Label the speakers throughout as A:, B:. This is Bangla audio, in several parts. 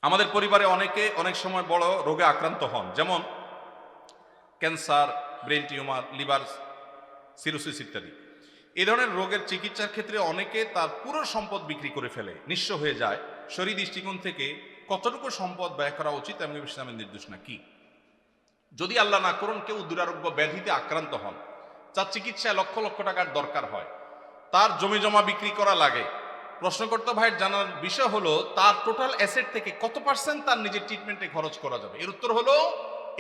A: আমাদের পরিবারে অনেকে অনেক সময় বড় রোগে আক্রান্ত হন, যেমন cancer, brain tumour, liver cirrhosis ইত্যাদি। এই ধরনের রোগের চিকিৎসার ক্ষেত্রে অনেকে তার পুরো সম্পদ বিক্রি করে ফেলে, নিঃস্ব হয়ে যায়। শরীর দৃষ্টিকোণ থেকে কতটুকু সম্পদ ব্যয় করা উচিত এবং ইসলামের নির্দেশনা কি? যদি আল্লাহ না করুন কেউ দুরারোগ্য ব্যাধিতে আক্রান্ত হন, যার চিকিৎসায় লক্ষ লক্ষ টাকার দরকার হয়, তার জমি জমা বিক্রি করা লাগে, প্রশ্নকর্তা ভাইয়ের জানার বিষয় হলো তার টোটাল অ্যাসেট থেকে কত পার্সেন্ট তার নিজের ট্রিটমেন্টে খরচ করা যাবে। এর উত্তর হলো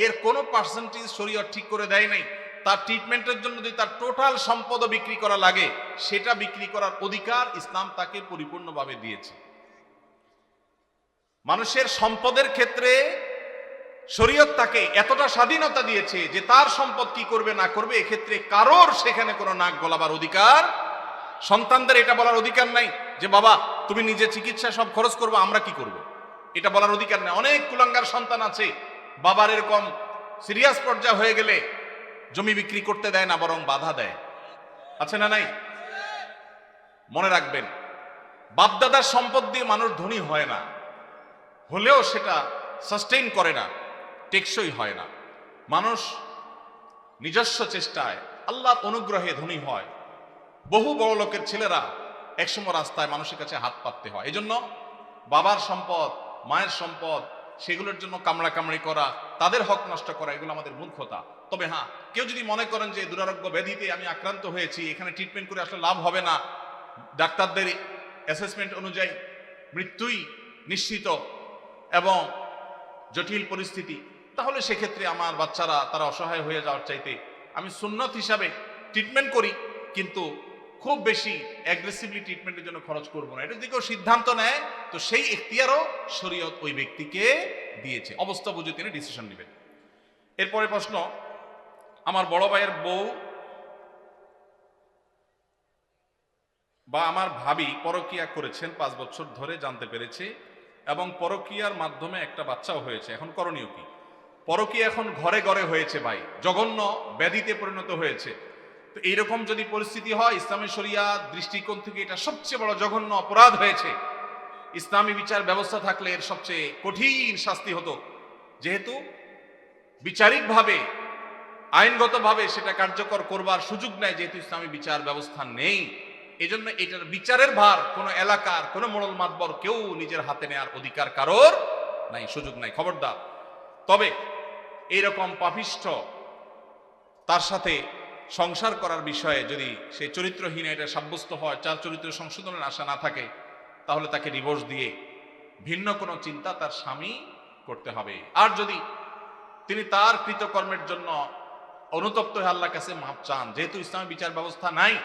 A: এর কোনো পার্সেন্টেজ শরীয়ত ঠিক করে দেয় নাই। তার ট্রিটমেন্টের জন্য যদি তার টোটাল সম্পদও বিক্রি করা লাগে, সেটা বিক্রি করার অধিকার ইসলাম তাকে পরিপূর্ণভাবে দিয়েছে। মানুষের সম্পদের ক্ষেত্রে শরীয়ত তাকে এতটা স্বাধীনতা দিয়েছে যে তার সম্পদ কি করবে না করবে এক্ষেত্রে কারোর সেখানে কোনো নাক গলাবার অধিকার, সন্তানদের এটা বলার অধিকার নাই যে বাবা তুমি নিজে চিকিৎসা সব খরচ করবে, আমরা কি করব, এটা বলার অধিকার নেই। অনেক কুলাঙ্গার সন্তান আছে, বাবার এরকম সিরিয়াস পর্যায়ে হয়ে গেলে জমি বিক্রি করতে দেয় না, বরং বাধা দেয়। আছে না নাই? মনে রাখবেন, বাপদাদার সম্পদ দিয়ে মানুষ ধনী হয় না, হলেও সেটা সাস্টেইন করে না, টেকসই হয় না। মানুষ নিজস্ব চেষ্টায় আল্লাহর অনুগ্রহে ধনী হয়। বহু বড় লোকের ছেলেরা একসময় রাস্তায় মানুষের কাছে হাত পাততে হয়। এই জন্য বাবার সম্পদ, মায়ের সম্পদ, সেগুলোর জন্য কামড়াকামড়ি করা, তাদের হক নষ্ট করা, এগুলো আমাদের মূর্খতা। তবে হ্যাঁ, কেউ যদি মনে করেন যে দুরারোগ্য ব্যাধিতে আমি আক্রান্ত হয়েছি, এখানে ট্রিটমেন্ট করে আসলে লাভ হবে না, ডাক্তারদের অ্যাসেসমেন্ট অনুযায়ী মৃত্যুই নিশ্চিত এবং জটিল পরিস্থিতি, তাহলে সেক্ষেত্রে আমার বাচ্চারা তারা অসহায় হয়ে যাওয়ার চাইতে আমি সুন্নত হিসাবে ট্রিটমেন্ট করি, কিন্তু খুব বেশি অ্যাগ্রেসিভলি ট্রিটমেন্টের জন্য খরচ করব না। এটা যদি কেউ সিদ্ধান্ত নেয় তো সেই এখতিয়ারও শরীয়ত ওই ব্যক্তিকে দিয়েছে, অবস্থা বুঝে তিনি ডিসিশন নেবেন। এরপরে প্রশ্ন, আমার বড় ভাইয়ের বউ বা আমার ভাবি পরকীয়া করেছেন 5 বছর ধরে, জানতে পেরেছে এবং পরকীয়ার মাধ্যমে একটা বাচ্চাও হয়েছে। এখন করণীয় কি? পরকীয়া এখন ঘরে ঘরে হয়েছে ভাই, জঘন্য ব্যাধিতে পরিণত হয়েছে। তো এইরকম যদি পরিস্থিতি হয়, ইসলামী শরিয়া দৃষ্টিকোণ থেকে এটা সবচেয়ে বড় জঘন্য অপরাধ হয়েছে। ইসলামী বিচার ব্যবস্থা থাকলে এর সবচেয়ে কঠিন শাস্তি হতো। যেহেতু বিচারিকভাবে, আইনগতভাবে সেটা কার্যকর করবার সুযোগ নেই, যেহেতু ইসলামী বিচার ব্যবস্থা নেই, এজন্য এটার বিচারের ভার কোনো এলাকার কোনো মোড়ল মাতবর কেউ নিজের হাতে নেওয়ার অধিকার কারোর নাই, সুযোগ নাই, খবরদার। তবে এইরকম পাপিষ্ঠ তার সাথে সংসার করার বিষয়ে যদি সে চরিত্রহীন এটা সাব্যস্ত হয়, চার চরিত্র সংশোধনের আশা না থাকে, তাহলে তাকে ডিভোর্স দিয়ে ভিন্ন কোনো চিন্তা তার স্বামী করতে হবে। আর যদি তিনি তার কৃতকর্মের জন্য অনুতপ্ত হয়ে আল্লাহর কাছে মাপ চান, যেহেতু ইসলামী বিচার ব্যবস্থা নাই,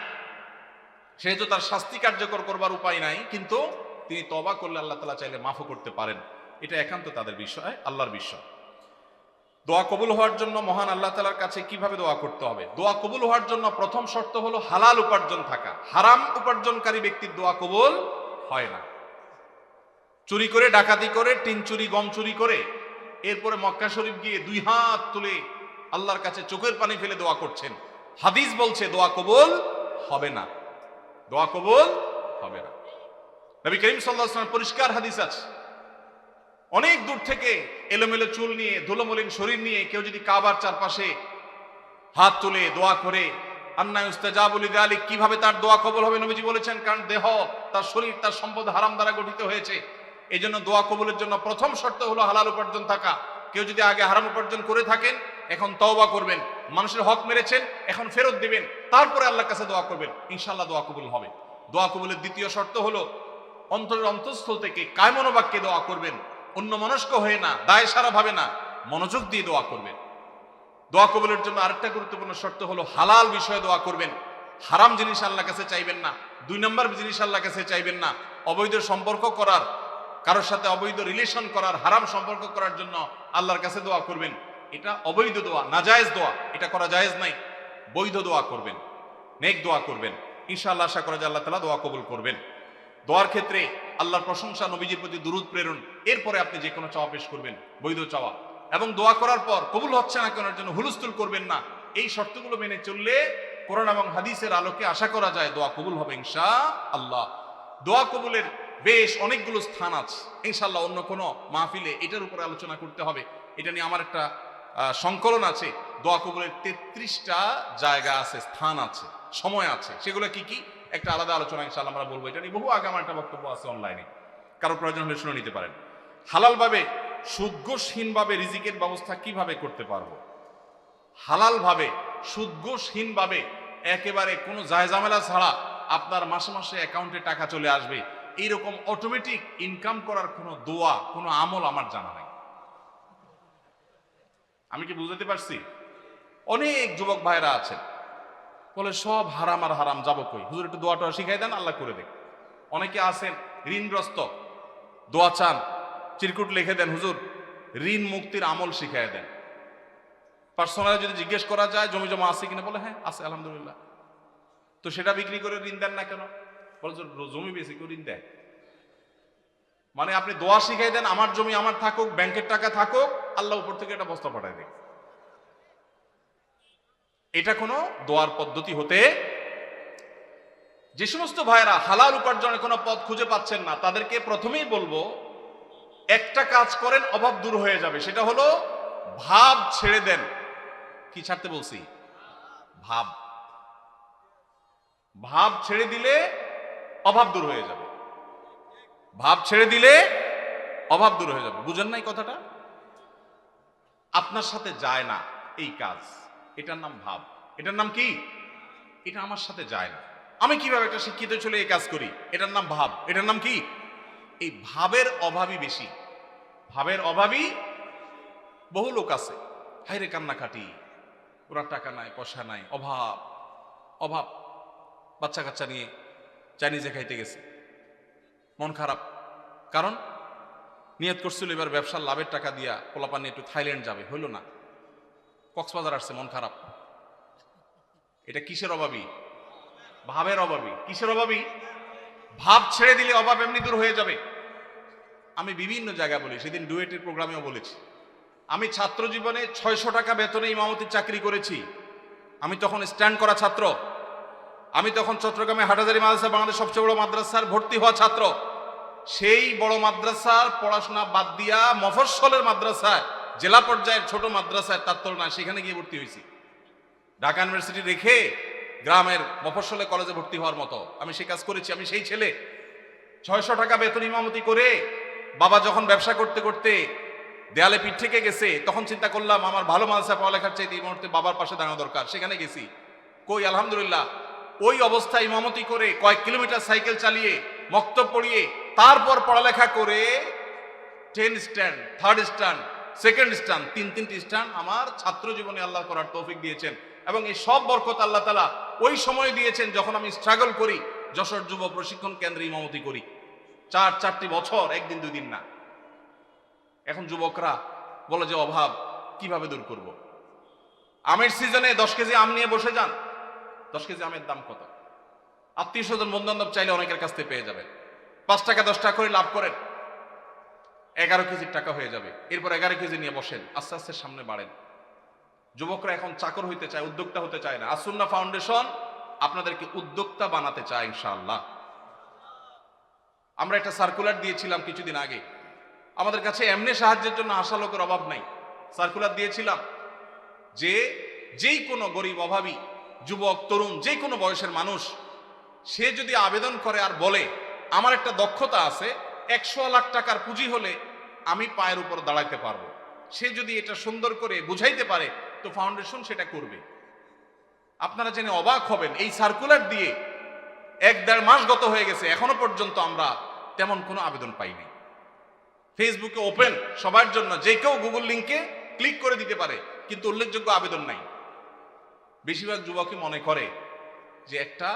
A: সেহেতু তার শাস্তি কার্যকর করবার উপায় নাই, কিন্তু তিনি তওবা করলে আল্লাহ তাআলা চাইলে মাফও করতে পারেন। এটা একান্ত তাদের বিষয়, আল্লাহর বিষয়। দোয়া কবুল হওয়ার জন্য মহান আল্লাহ তাআলার কাছে কিভাবে দোয়া করতে হবে? দোয়া কবুল হওয়ার জন্য প্রথম শর্ত হলো হালাল উপার্জন থাকা। হারাম উপার্জনকারী ব্যক্তির দোয়া কবুল হয় না। চুরি করে, ডাকাতি করে, টিন চুরি, গম চুরি করে এরপরে মক্কা শরীফ গিয়ে 2 হাত তুলে আল্লাহর কাছে চোখের পানি ফেলে দোয়া করছেন, হাদিস বলছে দোয়া কবুল হবে না, দোয়া কবুল হবে না। নবী করিম সাল্লাল্লাহু আলাইহি ওয়াসাল্লাম পরিষ্কার হাদিস আছে, অনেক দূর থেকে এলোমেলো চুল নিয়ে, ধুলোমলিন শরীর নিয়ে কেউ যদি কাবার চারপাশে হাত তুলে দোয়া করে, আন্না ইউস্তাজাবু লিযালিক, কিভাবে তার দোয়া কবুল হবে? নবীজি বলেছেন, কারণ দেহ, তার শরীর, তার সম্পদ হারাম দ্বারা গঠিত হয়েছে। এই জন্য দোয়া কবুলের জন্য প্রথম শর্ত হলো হালাল উপার্জন থাকা। কেউ যদি আগে হারাম উপার্জন করে থাকেন, এখন তওবা করবেন, মানুষের হক মেরেছেন, এখন ফেরত দিবেন, তারপরে আল্লাহর কাছে দোয়া করবেন, ইনশাআল্লাহ দোয়া কবুল হবে। দোয়া কবুলের দ্বিতীয় শর্ত হলো অন্তরের অন্তঃস্থল থেকে কায় মনোবাক্যে দোয়া করবেন, অন্য মনস্ক হয়ে না, দায় সারা ভাবে না, মনোযোগ দিয়ে দোয়া করবেন। দোয়া কবুলের জন্য আরেকটা গুরুত্বপূর্ণ শর্ত হলো হালাল বিষয়ে দোয়া করবেন, হারাম জিনিস আল্লাহর কাছে চাইবেন না, 2 নম্বর জিনিস আল্লাহর কাছে চাইবেন না। অবৈধ সম্পর্ক করার, কারোর সাথে অবৈধ রিলেশন করার, হারাম সম্পর্ক করার জন্য আল্লাহর কাছে দোয়া করবেন, এটা অবৈধ দোয়া, নাজায়েজ দোয়া, এটা করা জায়েজ নাই। বৈধ দোয়া করবেন, নেক দোয়া করবেন, ইনশাআল্লাহ আশা করা যায় আল্লাহ তাআলা দোয়া কবুল করবেন। দোয়ার ক্ষেত্রে আল্লাহর প্রশংসা, নবীজির প্রতি দুরূদ প্রেরণ, এরপরে আপনি যে কোনো চাওয়া পেশ করবেন, বৈধ চাওয়া। এবং দোয়া করার পর কবুল হচ্ছে না কেন জন্য হুলস্থুল করবেন না। এই শর্তগুলো মেনে চললে কোরআন এবং হাদিসের আলোকে আশা করা যায় দোয়া কবুল হবে ইনশাআল্লাহ। দোয়া কবুলের বেশ অনেকগুলো স্থান আছে। ইনশাল্লাহ অন্য কোনো মাহফিলে এটার উপরে আলোচনা করতে হবে। এটা নিয়ে আমার একটা সংকলন আছে, দোয়া কবুলের 33টা জায়গা আছে, স্থান আছে, সময় আছে। সেগুলো কি কি একটা আলাদা আলোচনা ইনশাল্লাহ আমরা বলবো। এটা নিয়ে বহু আগে আমার একটা বক্তব্য আছে অনলাইনে, কারো প্রয়োজন হলে শুনে নিতে পারেন। হালালভাবে সুদঘোষহীনভাবে রিজিকের ব্যবস্থা কিভাবে করতে পারবো? হালালভাবে সুদঘোষহীনভাবে একেবারে কোনো জায়জামেলা ছাড়া আপনার মাসে মাসে অ্যাকাউন্টে টাকা চলে আসবে, এইরকম অটোমেটিক ইনকাম করার কোনো দোয়া, কোনো আমল আমার জানা নাই। আমি কি বুঝতে পারছি? অনেক যুবক ভাইরা আছেন বলে সব হারাম আর হারাম, যাবো কই? হুজুর একটু দোয়াটা শিখাই দেন, আল্লাহ করে দেখ। অনেকে আছেন ঋণগ্রস্ত, দোয়া চান, চিরকুট লিখে দেন, হুজুর ঋণ মুক্তির আমল শিখাই দেন। পার্সোনালি যদি জিজ্ঞেস করা যায় জমি জমা আছে কিনা, বলে হ্যাঁ আছে আলহামদুলিল্লাহ। তো সেটা বিক্রি করে ঋণ দেন না কেন? বলে জমি বেশি করে ঋণ দেয়। মানে আপনি দোয়া শিখাই দেন, আমার জমি আমার থাকুক, ব্যাংকের টাকা থাকুক, আল্লাহ উপর থেকে একটা বস্তা পাঠায় দেয়। এটা কোনো দোয়ার পদ্ধতি হতে। যে সমস্ত ভাইয়েরা হালাল উপার্জনের কোনো পথ খুঁজে পাচ্ছেন না, তাদেরকে প্রথমেই বলবো একটা কাজ করেন, অভাব দূর হয়ে যাবে। সেটা হলো ভাব ছেড়ে দেন। কি ছাড়তে বলছি? ভাব। ভাব ছেড়ে দিলে অভাব দূর হয়ে যাবে। ভাব ছেড়ে দিলে অভাব দূর হয়ে যাবে। বুঝেন নাই কথাটা? আপনার সাথে যায় না এই কাজ, এটার নাম ভাব। এটার নাম কি? এটা আমার সাথে যায় না। আমি কিভাবে একটা শিক্ষিত ছেলে এই কাজ করি? এটার নাম ভাব। এটার নাম কি? এই ভাবের অভাবই বেশি। ভাবের অভাবই বহু লোক আছে, হাইরে কান্নাকাটি, ওরা টাকা নাই, পয়সা নাই, অভাব অভাব। বাচ্চা কাচ্চা নিয়ে চাইনিজে খাইতে গেছে, মন খারাপ। কারণ নিয়ত করছিল এবার ব্যবসার লাভের টাকা দিয়া পোলাপান নিয়ে একটু থাইল্যান্ড যাবে, হইল না। কক্সবাজার আসছে, মন খারাপ। এটা কিসের অভাবী? ভাবের অভাবী। কিসের অভাবী? ভাব ছেড়ে দিলে অভাব এমনি দূর হয়ে যাবে। আমি বিভিন্ন জায়গায় বলি, সেদিন ডুয়েটের প্রোগ্রামেও বলেছি, আমি ছাত্র জীবনে 600 টাকা বেতনে ইমামতির চাকরি করেছি। আমি তখন স্ট্যান্ড করা ছাত্র। আমি তখন চট্টগ্রামে হাটহাজারী মাদ্রাসা, বাংলাদেশ সবচেয়ে বড় মাদ্রাসার ভর্তি হওয়া ছাত্র। সেই বড় মাদ্রাসার পড়াশোনা বাদ দিয়া মফস্বলের মাদ্রাসায়, জেলা পর্যায়ের ছোট মাদ্রাসায়, তার তুলনায় সেখানে গিয়ে ভর্তি হয়েছি। ঢাকা ইউনিভার্সিটি রেখে গ্রামের মফস্বলে কলেজে ভর্তি হওয়ার মতো আমি সে কাজ করেছি। আমি সেই ছেলে 600 টাকা বেতন ইমামতি করে, বাবা যখন ব্যবসা করতে করতে দেয়ালে পিঠ থেকে গেছে, তখন চিন্তা করলাম আমার ভালো মাদ্রাসায় পড়ালেখার চাইতে এই মুহূর্তে বাবার পাশে দাঁড়ানো দরকার। সেখানে গেছি। কই, আলহামদুলিল্লাহ ওই অবস্থায় ইমামতি করে কয়েক কিলোমিটার সাইকেল চালিয়ে মক্তব পড়িয়ে তারপর পড়ালেখা করে 10 stand, 3rd stand, 2nd stand, 3টি স্ট্যান্ড আমার ছাত্র জীবনে আল্লাহ করার তৌফিক দিয়েছেন। এবং এই সব বরকত আল্লাহ তাআলা ওই সময় দিয়েছেন যখন আমি স্ট্রাগল করি, যশোর যুব প্রশিক্ষণ কেন্দ্রে ইমামতি করি। 4টি বছর, একদিন দুই দিন না। এখন যুবকরা বলে যে অভাব কিভাবে দূর করব? আমের সিজনে 10 কেজি আম নিয়ে বসে যান। 10 কেজি আমের দাম কত? আত্মীয় স্বজন বন্ধু বান্ধব চাইলে অনেকের কাছ থেকে পেয়ে যাবেন। 5 টাকা 10 টাকা করে লাভ করেন, 11 কেজির টাকা হয়ে যাবে। এরপর 11 কেজি নিয়ে বসেন, আস্তে আস্তে সামনে বাড়েন। যুবকরা এখন চাকর হইতে চায়, উদ্যোক্তা হতে চায় না। আসুন্নাহ ফাউন্ডেশন আপনাদেরকে উদ্যোক্তা বানাতে চায় ইনশাআল্লাহ। আমরা একটা সার্কুলার দিয়েছিলাম কিছুদিন আগে। আমাদের কাছে এমনি সাহায্যের জন্য আসা লোকের অভাব নাই। সার্কুলার দিয়েছিলাম যে যেই কোনো গরিব, অভাবী, যুবক, তরুণ, যে কোনো বয়সের মানুষ, সে যদি আবেদন করে আর বলে আমার একটা দক্ষতা আছে, 100 লাখ টাকার পুঁজি হলে আমি পায়ের উপর দাঁড়াইতে পারবো, সে যদি এটা সুন্দর করে বুঝাইতে পারে, তো ফাউন্ডেশন সেটা করবে। আপনারা জেনে অবাক হবেন, এই সার্কুলার দিয়ে 1-1.5 মাস গত হয়ে গেছে, এখনো পর্যন্ত আমরা তেমন কোনো আবেদন পাইনি। ফেসবুকে ওপেন সবার জন্য, যে কেউ গুগল লিঙ্কে ক্লিক করে দিতে পারে, কিন্তু উল্লেখযোগ্য আবেদন নাই। বেশিরভাগ যুবকই মনে করে যে একটা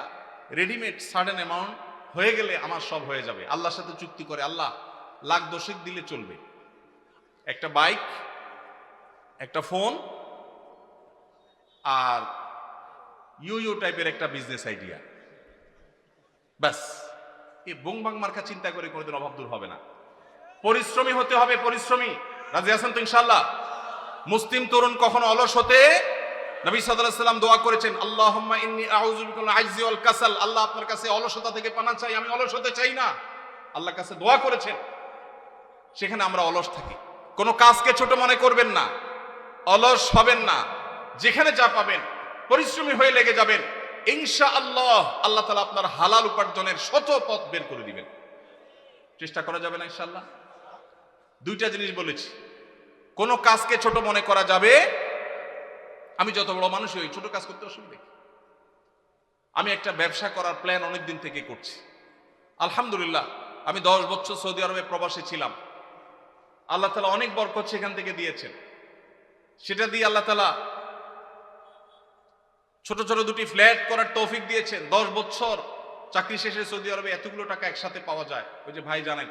A: রেডিমেড সার্টেন অ্যামাউন্ট হয়ে গেলে আমার সব হয়ে যাবে। আল্লাহর সাথে চুক্তি করে, আল্লাহ লাখ 10 দিলে চলবে। একটা বাইক, একটা ফোন আর ইউ টাইপের একটা বিজনেস আইডিয়া, ব্যাস। এই বংবাং মার্কা চিন্তা করে কোনোদিন অভাব দূর হবে না। পরিশ্রমী হতে হবে, পরিশ্রমী। রাজি আছেন তো ইনশাআল্লাহ? মুসলিম তরুণ কখনো অলস হতে, নবী সাল্লাল্লাহু আলাইহি ওয়াসাল্লাম দোয়া করেছেন, আল্লাহুম্মা ইন্নী আউযু বিকা মিনাল আজজি ওয়াল কাসাল। আল্লাহ আপনার কাছে অলসতা থেকে পানাহ চাই, আমি অলস হতে চাই না। আল্লাহর কাছে দোয়া করেছেন, সেখানে আমরা অলস থাকি। কোনো কাজকে ছোট মনে করবেন না, অলস হবেন না। যেখানে যা পাবেন পরিশ্রমী হয়ে লেগে যাবেন, ইনশাআল্লাহ আল্লাহ তাআলা আপনার হালাল উপার্জনের শত পথ বের করে দিবেন। চেষ্টা করা যাবে না ইনশাআল্লাহ? দুইটা জিনিস বলেছি, কোনো কাজকে ছোট মনে করা যাবে। আমি যত বড় মানুষই হই, ছোট কাজ করতে অসুবিধা কি? আমি একটা ব্যবসা করার প্ল্যান অনেকদিন থেকে করছি। আলহামদুলিল্লাহ, আমি 10 বছর সৌদি আরবে প্রবাসী ছিলাম। আল্লাহ তাআলা অনেক বরকত সেখান থেকে দিয়েছেন। সেটা দিয়ে আল্লাহ তাআলা ছোট ছোট দুটি ফ্ল্যাট করার তৌফিক দিয়েছেন। 10 বছর চাকরি শেষে সৌদি আরবে এতগুলো টাকা একসাথে পাওয়া যায়, ওই যে ভাই জানেন,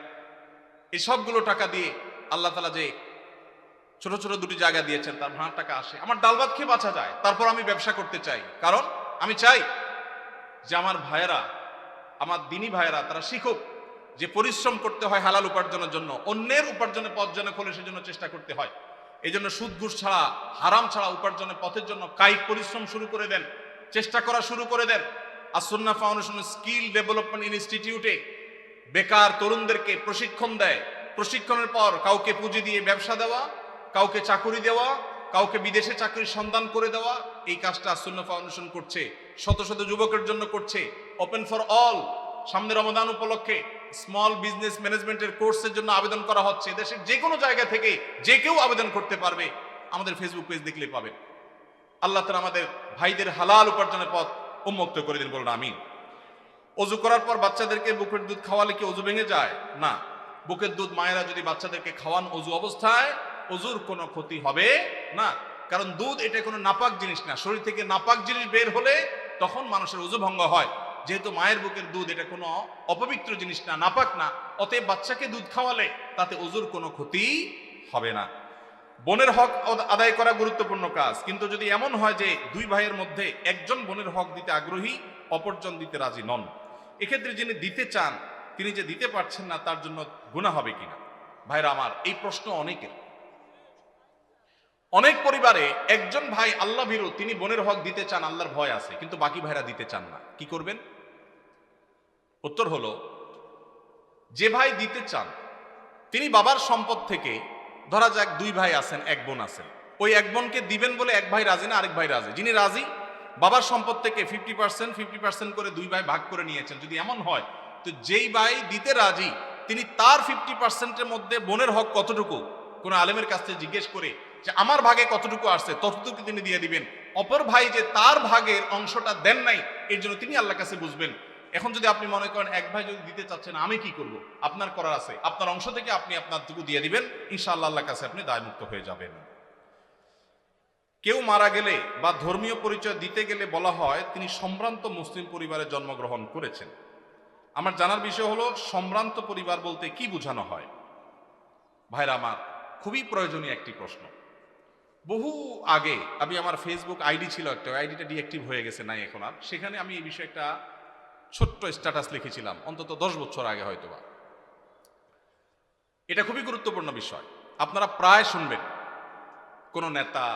A: এই সবগুলো টাকা দিয়ে আল্লাহ তাআলা যে ছোট ছোট দুটি জায়গা দিয়েছেন, তার ভাড়ার টাকা আসে, আমার ডাল ভাত খেয়ে বাঁচা যায়। তারপর আমি ব্যবসা করতে চাই, কারণ আমি চাই যে আমার ভাইয়েরা, আমার দিনী ভাইয়েরা, তারা শিখুক যে পরিশ্রম করতে হয় হালাল উপার্জনের জন্য। অন্যের উপার্জনের পথ যেন খোলে সেজন্য চেষ্টা করতে হয়। এই জন্য সুদ ঘুষ ছাড়া, হারাম ছাড়া উপার্জনের পথের জন্য কায়িক পরিশ্রম শুরু করে দেন, চেষ্টা করা শুরু করে দেন। আস-সুন্নাহ ফাউন্ডেশন স্কিল ডেভেলপমেন্ট ইনস্টিটিউটে বেকার তরুণদেরকে প্রশিক্ষণ দেয়। প্রশিক্ষণের পর কাউকে পুঁজি দিয়ে ব্যবসা দেওয়া, কাউকে চাকুরি দেওয়া, কাউকে বিদেশে চাকরির সন্ধান করে দেওয়া, এই কাজটা আস-সুন্নাহ ফাউন্ডেশন করছে। শত শত যুবকের জন্য করছে। ওপেন ফর অল, সামনে রমাদান উপলক্ষে স্মল বিজনেস ম্যানেজমেন্টের কোর্সের জন্য আবেদন করা হচ্ছে। দেশের যে কোনো জায়গা থেকে যে কেউ আবেদন করতে পারবে, আমাদের ফেসবুক পেজ দেখলে পাবেন। আল্লাহ তাআলা আমাদের ভাইদের হালাল উপার্জনের পথ উন্মুক্ত করে দিন, বলুন আমিন। ওযু করার পর বাচ্চাদেরকে বুকের দুধ খাওয়ালে কি ওযু ভেঙে যায়? না। বুকের দুধ মায়েরা যদি বাচ্চাদেরকে খাওয়ান ওযু অবস্থায়, ওযুর কোনো ক্ষতি হবে না। কারণ দুধ এটা কোনো নাপাক জিনিস না। শরীর থেকে নাপাক জিনিস বের হলে তখন মানুষের ওযু ভঙ্গ হয়। যেহেতু মায়ের বুকের দুধ এটা কোনো অপবিত্র জিনিস না, নাপাক না, অতএব বাচ্চাকে দুধ খাওয়ালে তাতে ওযুর কোনো ক্ষতি হবে না। বোনের হক আদায় করা গুরুত্বপূর্ণ কাজ, কিন্তু যদি এমন হয় যে দুই ভাইয়ের মধ্যে একজন বোনের হক দিতে আগ্রহী, অপরজন দিতে রাজি নন, এক্ষেত্রে যিনি দিতে চান তিনি যে দিতে পারছেন না, তার জন্য গুনাহ হবে কিনা? ভাইরা আমার, এই প্রশ্ন অনেকের। অনেক পরিবারে একজন ভাই আল্লাহ ভীরু, তিনি বোনের হক দিতে চান, আল্লাহর ভয় আছে, কিন্তু বাকি ভাইরা দিতে চান না। কি করবেন? উত্তর হলো, যে ভাই দিতে চান তিনি বাবার সম্পদ থেকে, ধরা যাক দুই ভাই আছেন, এক বোন আছেন, ওই এক বোনকে দিবেন বলে এক ভাই রাজি না, আরেক ভাই রাজি। যিনি রাজি, বাবার সম্পদ থেকে 50% করে দুই ভাই ভাগ করে নিয়েছেন। যদি এমন হয়, তো যেই ভাই দিতে রাজি তিনি তার 50%-এর মধ্যে বোনের হক কতটুকু, কোন আলেমের কাছ থেকে জিজ্ঞেস করে যে আমার ভাগে কতটুকু আসছে, ততটুকু তিনি দিয়ে দিবেন। অপর ভাই যে তার ভাগের অংশটা দেন নাই, এর জন্য তিনি আল্লাহর কাছে বুঝবেন। এখন যদি আপনি মনে করেন এক ভাই যদি দিতে চাচ্ছেন, আমি কি করব? আপনার করার আছে, আপনার অংশ থেকে আপনি আপনারটুকু দিয়ে দিবেন, ইনশাআল্লাহ আল্লাহর কাছে আপনি দায়মুক্ত হয়ে যাবেন। কেউ মারা গেলে বা ধর্মীয় পরিচয় দিতে গেলে বলা হয় তিনি সম্ভ্রান্ত মুসলিম পরিবারে জন্মগ্রহণ করেছেন। আমার জানার বিষয় হলো, সম্ভ্রান্ত পরিবার বলতে কি বোঝানো হয়? ভাইরা আমার, খুবই প্রয়োজনীয় একটি প্রশ্ন। বহু আগে আমি, আমার ফেসবুক আইডি ছিল একটা, আইডিটা ডিঅ্যাক্টিভ হয়ে গেছে, নাই এখন আর। সেখানে আমি এই বিষয়ে একটা ছোট্ট স্ট্যাটাস লিখেছিলাম, অন্তত 10 বছর আগে হয়তোবা। এটা খুবই গুরুত্বপূর্ণ বিষয়। আপনারা প্রায় শুনবেন কোনো নেতা,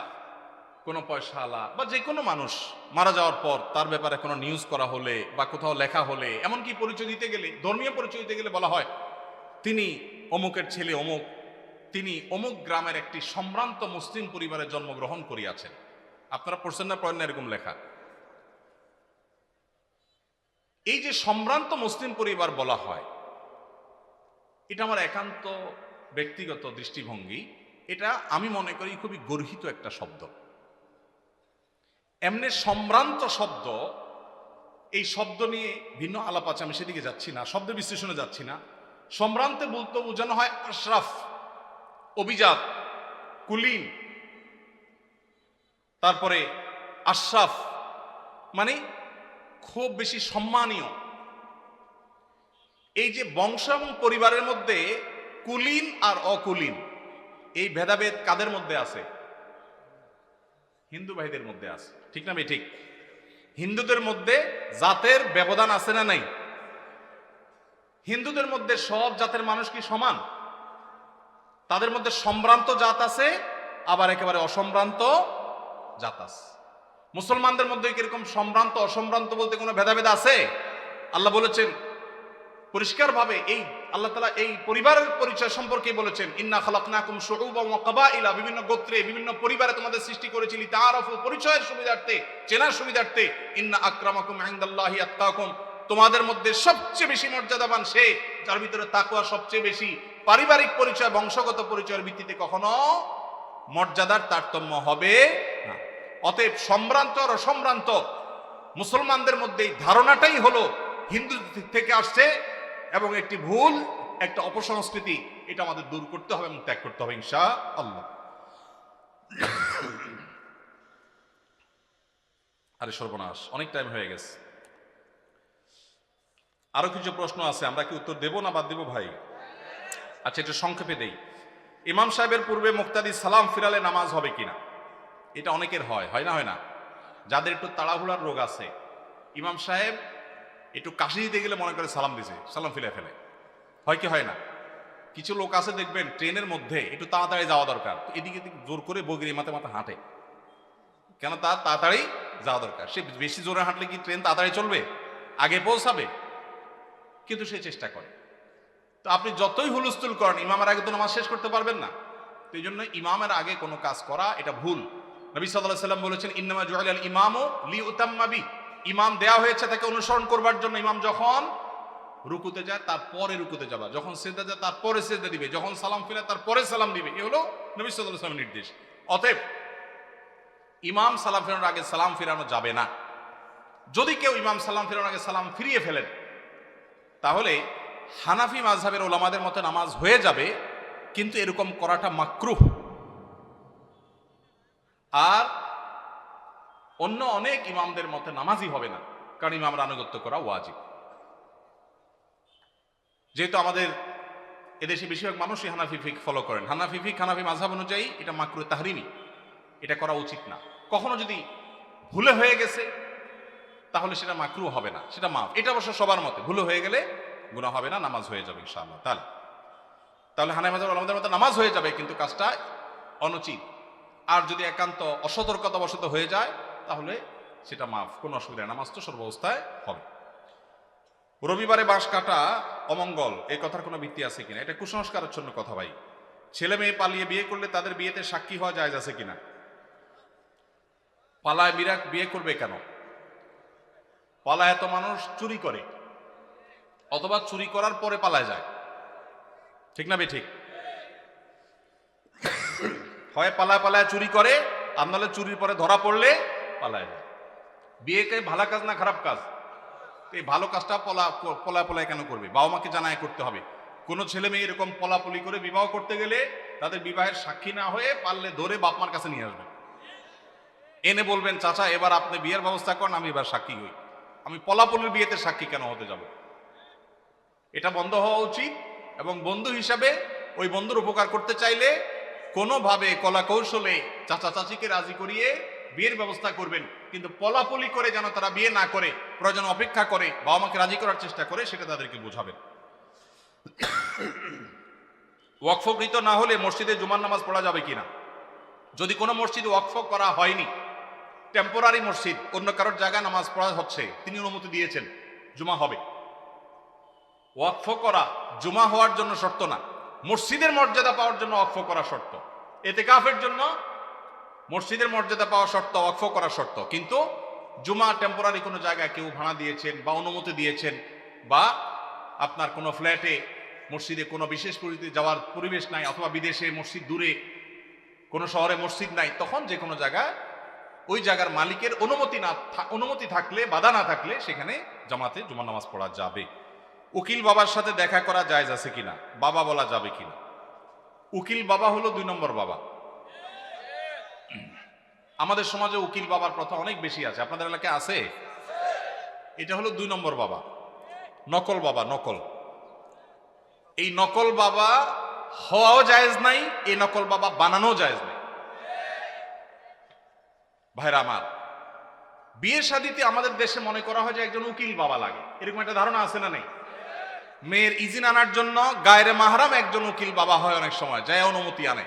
A: কোনো পয়সাওয়ালা বা যে কোনো মানুষ মারা যাওয়ার পর তার ব্যাপারে কোনো নিউজ করা হলে বা কোথাও লেখা হলে, এমনকি পরিচয় দিতে গেলে, ধর্মীয় পরিচয় দিতে গেলে বলা হয় তিনি অমুকের ছেলে অমুক, তিনি অমুক গ্রামের একটি সম্ভ্রান্ত মুসলিম পরিবারে জন্মগ্রহণ করিয়াছেন। আপনারা পড়ছেন না, পড়েন না এরকম লেখা? এই যে সম্ভ্রান্ত মুসলিম পরিবার বলা হয়, এটা আমার একান্ত ব্যক্তিগত দৃষ্টিভঙ্গি। এটা আমি মনে করি খুবই গর্হিত একটা শব্দ। এমনি সম্ভ্রান্ত শব্দ, এই শব্দ নিয়ে ভিন্ন আলাপ আছে, আমি সেদিকে যাচ্ছি না, শব্দ বিশ্লেষণে যাচ্ছি না। সম্ভ্রান্ত বলতে বোঝানো হয় আশরাফ, অভিজাত, কুলীন, তারপরে আশরাফ মানে খুব বেশি সম্মানীয়। এই যে বংশ এবং পরিবারের মধ্যে কুলীন আর অকুলীন, এই ভেদাভেদ কাদের মধ্যে আছে? হিন্দু ভাইদের মধ্যে আছে, ঠিক না ভাই? ঠিক। হিন্দুদের মধ্যে জাতের ব্যবধান আছে না নাই? হিন্দুদের মধ্যে সব জাতের মানুষ কি সমান? তাদের মধ্যে সম্ভ্রান্ত জাত আছে, আবার একেবারে অসম্ভ্রান্ত জাত আছে। মুসলমানদের মধ্যে কিরকম সম্ভ্রান্ত অসম্ভ্রান্ত বলতে কোনো ভেদাভেদ আছে? আল্লাহ বলেছেন পরিষ্কার ভাবে, এই আল্লাহ তাআলা এই পরিবারের পরিচয় সম্পর্কে বলেছেন, ইন্না খালাকনাকুম শুউবান ওয়া কাবাইলা, বিভিন্ন গোত্রে বিভিন্ন পরিবারে তোমাদের সৃষ্টি করেছি, লিতাআরাফু, পরিচয়ের সুবিধার্থে, চেনার সুবিধার্থে। ইন্না আকরামাকুম ইনদাল্লাহি আতকাকুম, তোমাদের মধ্যে সবচেয়ে বেশি মর্যাদাবান সে যার ভিতরে তাকওয়া সবচেয়ে বেশি। পারিবারিক পরিচয়, বংশগত পরিচয়ের ভিত্তিতে কখনো মর্যাদার তারতম্য হবে না। অতএব সম্ভ্রান্ত আর অসম্ভ্রান্ত মুসলমানদের মধ্যে এই ধারণাটাই হলো হিন্দু থেকে আসছে এবং একটি ভুল, একটা অপসংস্কৃতি। এটা আমাদের দূর করতে হবে এবং ত্যাগ করতে হবে ইনশাআল্লাহ। আরে সর্বনাশ, অনেক টাইম হয়ে গেছে। আরো কিছু প্রশ্ন আছে, আমরা কি উত্তর দেব না বাদ দেব ভাই? আচ্ছা, এটা সংক্ষেপে দেই। ইমাম সাহেবের পূর্বে মুক্তাদি সালাম ফিরালে নামাজ হবে কিনা? এটা অনেকের হয়, হয় না? হয় না? যাদের একটু তাড়াহুড়ার রোগ আছে, ইমাম সাহেব একটু কাশি দিতে গেলে মনে করে সালাম দিছে, সালাম ফিরে ফেলে। হয় কি হয় না? কিছু লোক আছে দেখবেন ট্রেনের মধ্যে একটু তাড়াতাড়ি যাওয়া দরকার, এদিকে জোর করে বগির মাথা মাথা হাঁটে, কেন? তার তাড়াতাড়ি যাওয়া দরকার। সে বেশি জোরে হাঁটলে কি ট্রেন তাড়াতাড়ি চলবে? আগে পৌঁছাবে? কিন্তু সে চেষ্টা করে। তো আপনি যতই হুলস্থুল করেন, ইমামের আগে তো নামাজ শেষ করতে পারবেন না। তো এই জন্য ইমামের আগে কোনো কাজ করা এটা ভুল। নবী সাল্লাল্লাহু আলাইহি ওয়াসাল্লাম বলেছেন, ইন্নামা জুইলাল ইমামু লিউতাম্মা বি, ইমাম দেয়া হয়েছে তাকে অনুসরণ করবার জন্য। ইমাম যখন রুকুতে যায় তারপরে রুকুতে যাবা, যখন সিজদা যায় তারপরে সিজদা দিবে, যখন সালাম ফিরে তারপরে সালাম দিবে। এ হলো নবী সাল্লাল্লাহু আলাইহি ওয়াসাল্লামের নির্দেশ। অতএব ইমাম সালাম ফেরানোর আগে সালাম ফিরানো যাবে না। যদি কেউ ইমাম সালাম ফেরানোর আগে সালাম ফিরিয়ে ফেলেন, তাহলে হানাফি মাযহাবের ওলামাদের মতে নামাজ হয়ে যাবে, কিন্তু এরকম করাটা মাকরুহ। আর অন্য অনেক ইমামদের মতে নামাজই হবে না, কারণ ইমামরা আনুগত্য করা ওয়াজিব। যেহেতু আমাদের এদেশে বেশিরভাগ মানুষই হানাফি ফিকহ ফলো করেন, হানাফি ফিকহ হানাফি মাযহাব অনুযায়ী এটা মাকরুহ তাহরিমি, এটা করা উচিত না। কখনো যদি ভুলে হয়ে গেছে তাহলে সেটা মাকরুহ হবে না, সেটা মাফ। এটা অবশ্য সবার মতে, ভুলে হয়ে গেলে গুনাহ হবে না, নামাজ হয়ে যাবে ইনশাআল্লাহ। তাহলে হানাফি মাযহাব ওলামাদের মতে নামাজ হয়ে যাবে, কিন্তু কাজটা অনুচিত। আর যদি একান্ত অসতর্কতাবশত হয়ে যায় তাহলে সেটা মাফ, কোনো অসুবিধা নেই, নামাজ তো সর্বাবস্থায় হবে। রবিবারে বাঁশ কাটা অমঙ্গল, এই কথার কোনো ভিত্তি আছে কিনা? এটা কুসংস্কারের জন্য কথা ভাই। ছেলে মেয়ে পালিয়ে বিয়ে করলে তাদের বিয়েতে সাক্ষী হওয়া জায়েজ আছে কিনা? পালায় বিয়ে করবে কেন? পালায় এত মানুষ চুরি করে, অথবা চুরি করার পরে পালায় যায়, ঠিক না ঠিক? হয় পালায় চুরি করে, আর নাহলে চুরির পরে ধরা পড়লে পালায় যায়। বিয়েকে ভালো কাজ না খারাপ কাজ? এই ভালো কাজটা পলায় কেন করবে? বাবা মাকে জানায় করতে হবে। কোন ছেলে মেয়ে এরকম পলাপলি করে বিবাহ করতে গেলে তাদের বিবাহের সাক্ষী না হয়ে পারলে ধরে বাপ মার কাছে নিয়ে আসবেন, এনে বলবেন, চাচা এবার আপনি বিয়ের ব্যবস্থা করেন, আমি এবার সাক্ষী হই। আমি পলাপলির বিয়েতে সাক্ষী কেন হতে যাব? এটা বন্ধ হওয়া উচিত। এবং বন্ধু হিসাবে ওই বন্ধুর উপকার করতে চাইলে কোনোভাবে কলা কৌশলে চাচা চাচিকে রাজি করিয়ে বিয়ের ব্যবস্থা করবেন, কিন্তু পলাপলি করে যেন তারা বিয়ে না করে, প্রয়োজন অপেক্ষা করে বাবা মাকে রাজি করার চেষ্টা করে, সেটা তাদেরকে বোঝাবেন। ওয়াকফকৃত না হলে মসজিদে জুমার নামাজ পড়া যাবে কিনা? যদি কোনো মসজিদে ওয়াকফ করা হয়নি, টেম্পোরারি মসজিদ, অন্য কারোর জায়গায় নামাজ পড়া হচ্ছে, তিনি অনুমতি দিয়েছেন, জুমা হবে। ওয়াকফ করা জুমা হওয়ার জন্য শর্ত না, মসজিদের মর্যাদা পাওয়ার জন্য ওয়াকফ করা শর্ত। ইতিকাফের জন্য মসজিদের মর্যাদা পাওয়া শর্ত, ওয়াকফ করা শর্ত। কিন্তু জুমা টেম্পোরারি কোনো জায়গায় কেউ ভাড়া দিয়েছেন বা অনুমতি দিয়েছেন, বা আপনার কোনো ফ্ল্যাটে মসজিদে কোনো বিশেষ পরিস্থিতি যাওয়ার পরিবেশ নাই, অথবা বিদেশে মসজিদ দূরে কোনো শহরে মসজিদ নাই, তখন যে কোনো জায়গায় ওই জায়গার মালিকের অনুমতি থাকলে, বাধা না থাকলে সেখানে জামাতে জুমার নামাজ পড়া যাবে। উকিল বাবার সাথে দেখা করা জায়েজ আছে কিনা? বাবা বলা যাবে কিনা? উকিল বাবা হলো 2 নম্বর বাবা। আমাদের সমাজে উকিল বাবার প্রথা অনেক বেশি আছে, আপনাদের এলাকায় আছে? এটা হলো 2 নম্বর বাবা, নকল বাবা, নকল। এই নকল বাবা হওয়াও জায়েজ নাই, এই নকল বাবা বানানো জায়েজ নাই। ভাইরা আমার, বিয়ে শাদীতে আমাদের দেশে মনে করা হয় যে একজন উকিল বাবা লাগে, এরকম একটা ধারণা আছে না নেই? মেয়ের ইজিন আনার জন্য গায়রে মাহরাম একজন উকিল বাবা হয়, অনেক সময় যায় অনুমতি আনে।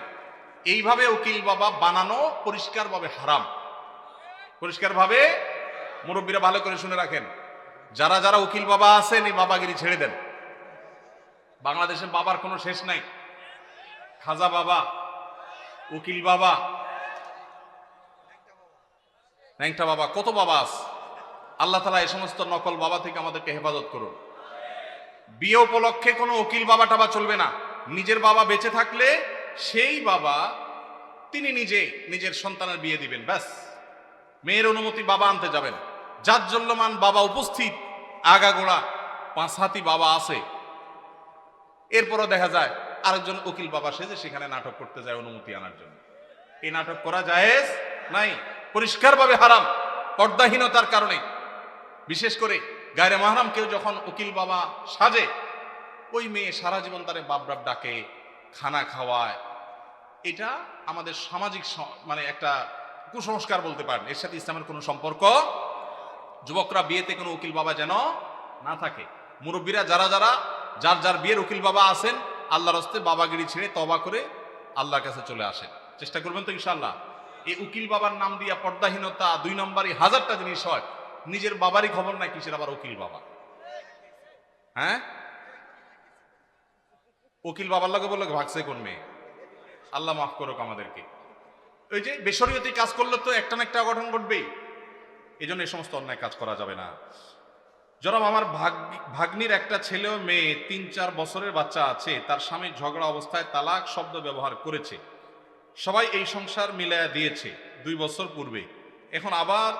A: এইভাবে উকিল বাবা বানানো পরিষ্কারভাবে হারাম, পরিষ্কারভাবে। মুরব্বীরা ভালো করে শুনে রাখেন, যারা যারা উকিল বাবা আছেন এই বাবাগিরি ছেড়ে দেন। বাংলাদেশে বাবার কোনো শেষ নাই। খাজা বাবা, উকিল বাবা, ন্যাংটা বাবা, কত বাবা আছে। আল্লাহ তাআলা এই সমস্ত নকল বাবা থেকে আমাদেরকে হেফাজত করুন। বিয়ে উপলক্ষে কোনো উকিল বাবা টাবা চলবে না। নিজের বাবা বেঁচে থাকলে সেই বাবা তিনি নিজে নিজের সন্তানের বিয়ে দিবেন, ব্যাস। মেয়ের অনুমতি বাবা আনতে যাবেন। জাজ্জল্যমান বাবা উপস্থিত, আগাগোড়া 5 হাতি বাবা আছে, এরপরও দেখা যায় আরেকজন উকিল বাবা সেজে সেখানে নাটক করতে যায় অনুমতি আনার জন্য। এই নাটক করা জায়েজ নাই, পরিষ্কারভাবে হারাম, পর্দাহীনতার কারণে। বিশেষ করে গায়রে মাহরাম কেউ যখন উকিল বাবা সাজে, ওই মেয়ে সারা জীবন তারে বাপ বাপ ডাকে, খানা খাওয়ায়। এটা আমাদের সামাজিক মানে একটা কুসংস্কার বলতে পারেন, এর সাথে ইসলামের কোনো সম্পর্ক। যুবকরা বিয়েতে কোনো উকিল বাবা যেন না থাকে। মুরব্বীরা যারা যারা যার যার বিয়ের উকিল বাবা আছেন, আল্লাহর হস্তে বাবাগিরি ছেড়ে তওবা করে আল্লাহর কাছে চলে আসেন। চেষ্টা করবেন তো ইনশাআল্লাহ। এই উকিল বাবার নাম দিয়া পর্দাহীনতা, 2 নম্বরই হাজারটা জিনিস হয়। নিজের বাবারই খবর নাই, কিসের আবার উকিল বাবা? হ্যাঁ, উকিল বাবার লগে বললে ভাগছে কোন মেয়ে? আল্লাহ মাফ করুক আমাদেরকে। ওই যে বেশরিয়তি কাজ করলে তো একটা না একটা অঘটন ঘটবেই। এই জন্য এই সমস্ত অন্যায় কাজ করা যাবে না। জনাব, আমার ভাগ্নির একটা ছেলে ও মেয়ে, 3-4 বছরের বাচ্চা আছে। তার স্বামী ঝগড়া অবস্থায় তালাক শব্দ ব্যবহার করেছে। সবাই এই সংসার মিলায়া দিয়েছে 2 বছর পূর্বে। এখন আবার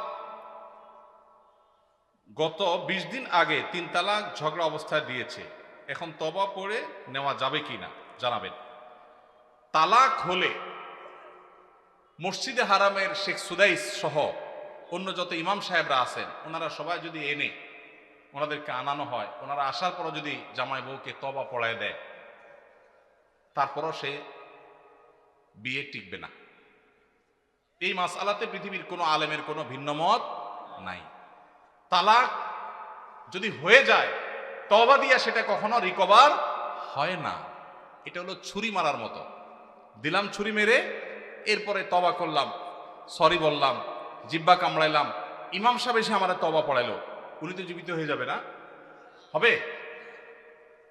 A: গত 20 দিন আগে 3 তালাক ঝগড়া অবস্থায় দিয়েছে। এখন তওবা পড়ে নেওয়া যাবে কিনা জানাবেন। তালাক হলে মসজিদে হারামের শেখ সুদাইস সহ অন্য যত ইমাম সাহেবরা আছেন, ওনারা সবাই যদি এনে ওনাদেরকে আনানো হয়, ওনারা আসার পরও যদি জামাই বউকে তওবা পড়ায় দেয়, তারপরও সে বিয়ে টিকবে না। এই মাসআলাতে পৃথিবীর কোনো আলেমের কোনো ভিন্ন মত নাই। তালাক যদি হয়ে যায়, তওবা দিয়া সেটা কখনো রিকভার হয় না। এটা হলো ছুরি মারার মতো। দিলাম ছুরি মেরে, এরপরে তওবা করলাম, সরি বললাম, জিব্বা কামড়াইলাম, ইমাম সাহেব এসে আমার তওবা পড়াইলো, উনি তো জীবিত হয়ে যাবে না? হবে?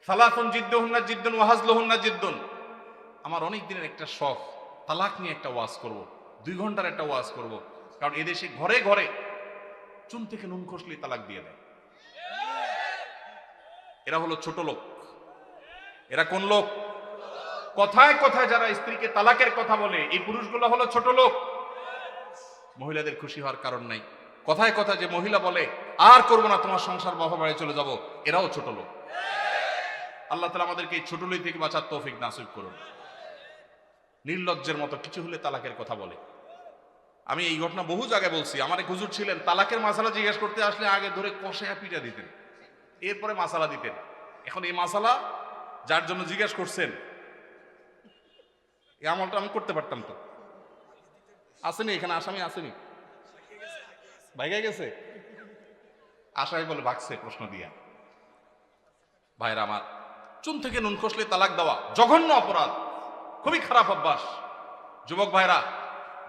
A: সালাসুন জিদ্দুহুন্না জিদ্দুন ওয়া হাজলুহুন্না জিদ্দুন। আমার অনেক দিনের একটা শখ, তালাক নিয়ে একটা ওয়াজ করব, 2 ঘন্টার একটা ওয়াজ করব। কারণ এদেশে ঘরে ঘরে চুন থেকে নুন খসলে তালাক দিয়ে দেয়। এরা হলো ছোট লোক। এরা কোন লোক? কথায় কথায় যারা স্ত্রীকে তালাকের কথা বলে, এই পুরুষগুলো হলো ছোট লোক। মহিলাদের খুশি হওয়ার কারণ নাই। কথায় কথায় যে মহিলা বলে আর করব না, তোমার সংসার বাবা বাড়ি চলে যাব, এরাও ছোট লোক। আল্লাহ তাআলা আমাদেরকে এই ছোট লোক থেকে বাঁচার তৌফিক নাসিব করুন। নির্লজ্জের মতো কিছু হলে তালাকের কথা বলে। আমি এই ঘটনা বহু জায়গায় বলছি। আমার এক হুজুর ছিলেন, তালাকের মাসালা জিজ্ঞেস করতে আসলে আগে ধরে কষায়া পিটা দিতেন, এরপরে মাসালা দিতেন। এখন এই মাসালা যার জন্য জিজ্ঞেস করছেন, এই আমলটা আমি করতে পারতাম তো। আসেনি এখানে আসামি? আসেনি? ভাইগা গেছে? আসামি বলে ভাগছে প্রশ্ন দিয়া। ভাইরা আমার, চুন থেকে নুন খসলে তালাক দেওয়া জঘন্য অপরাধ, খুবই খারাপ অভ্যাস। যুবক ভাইরা,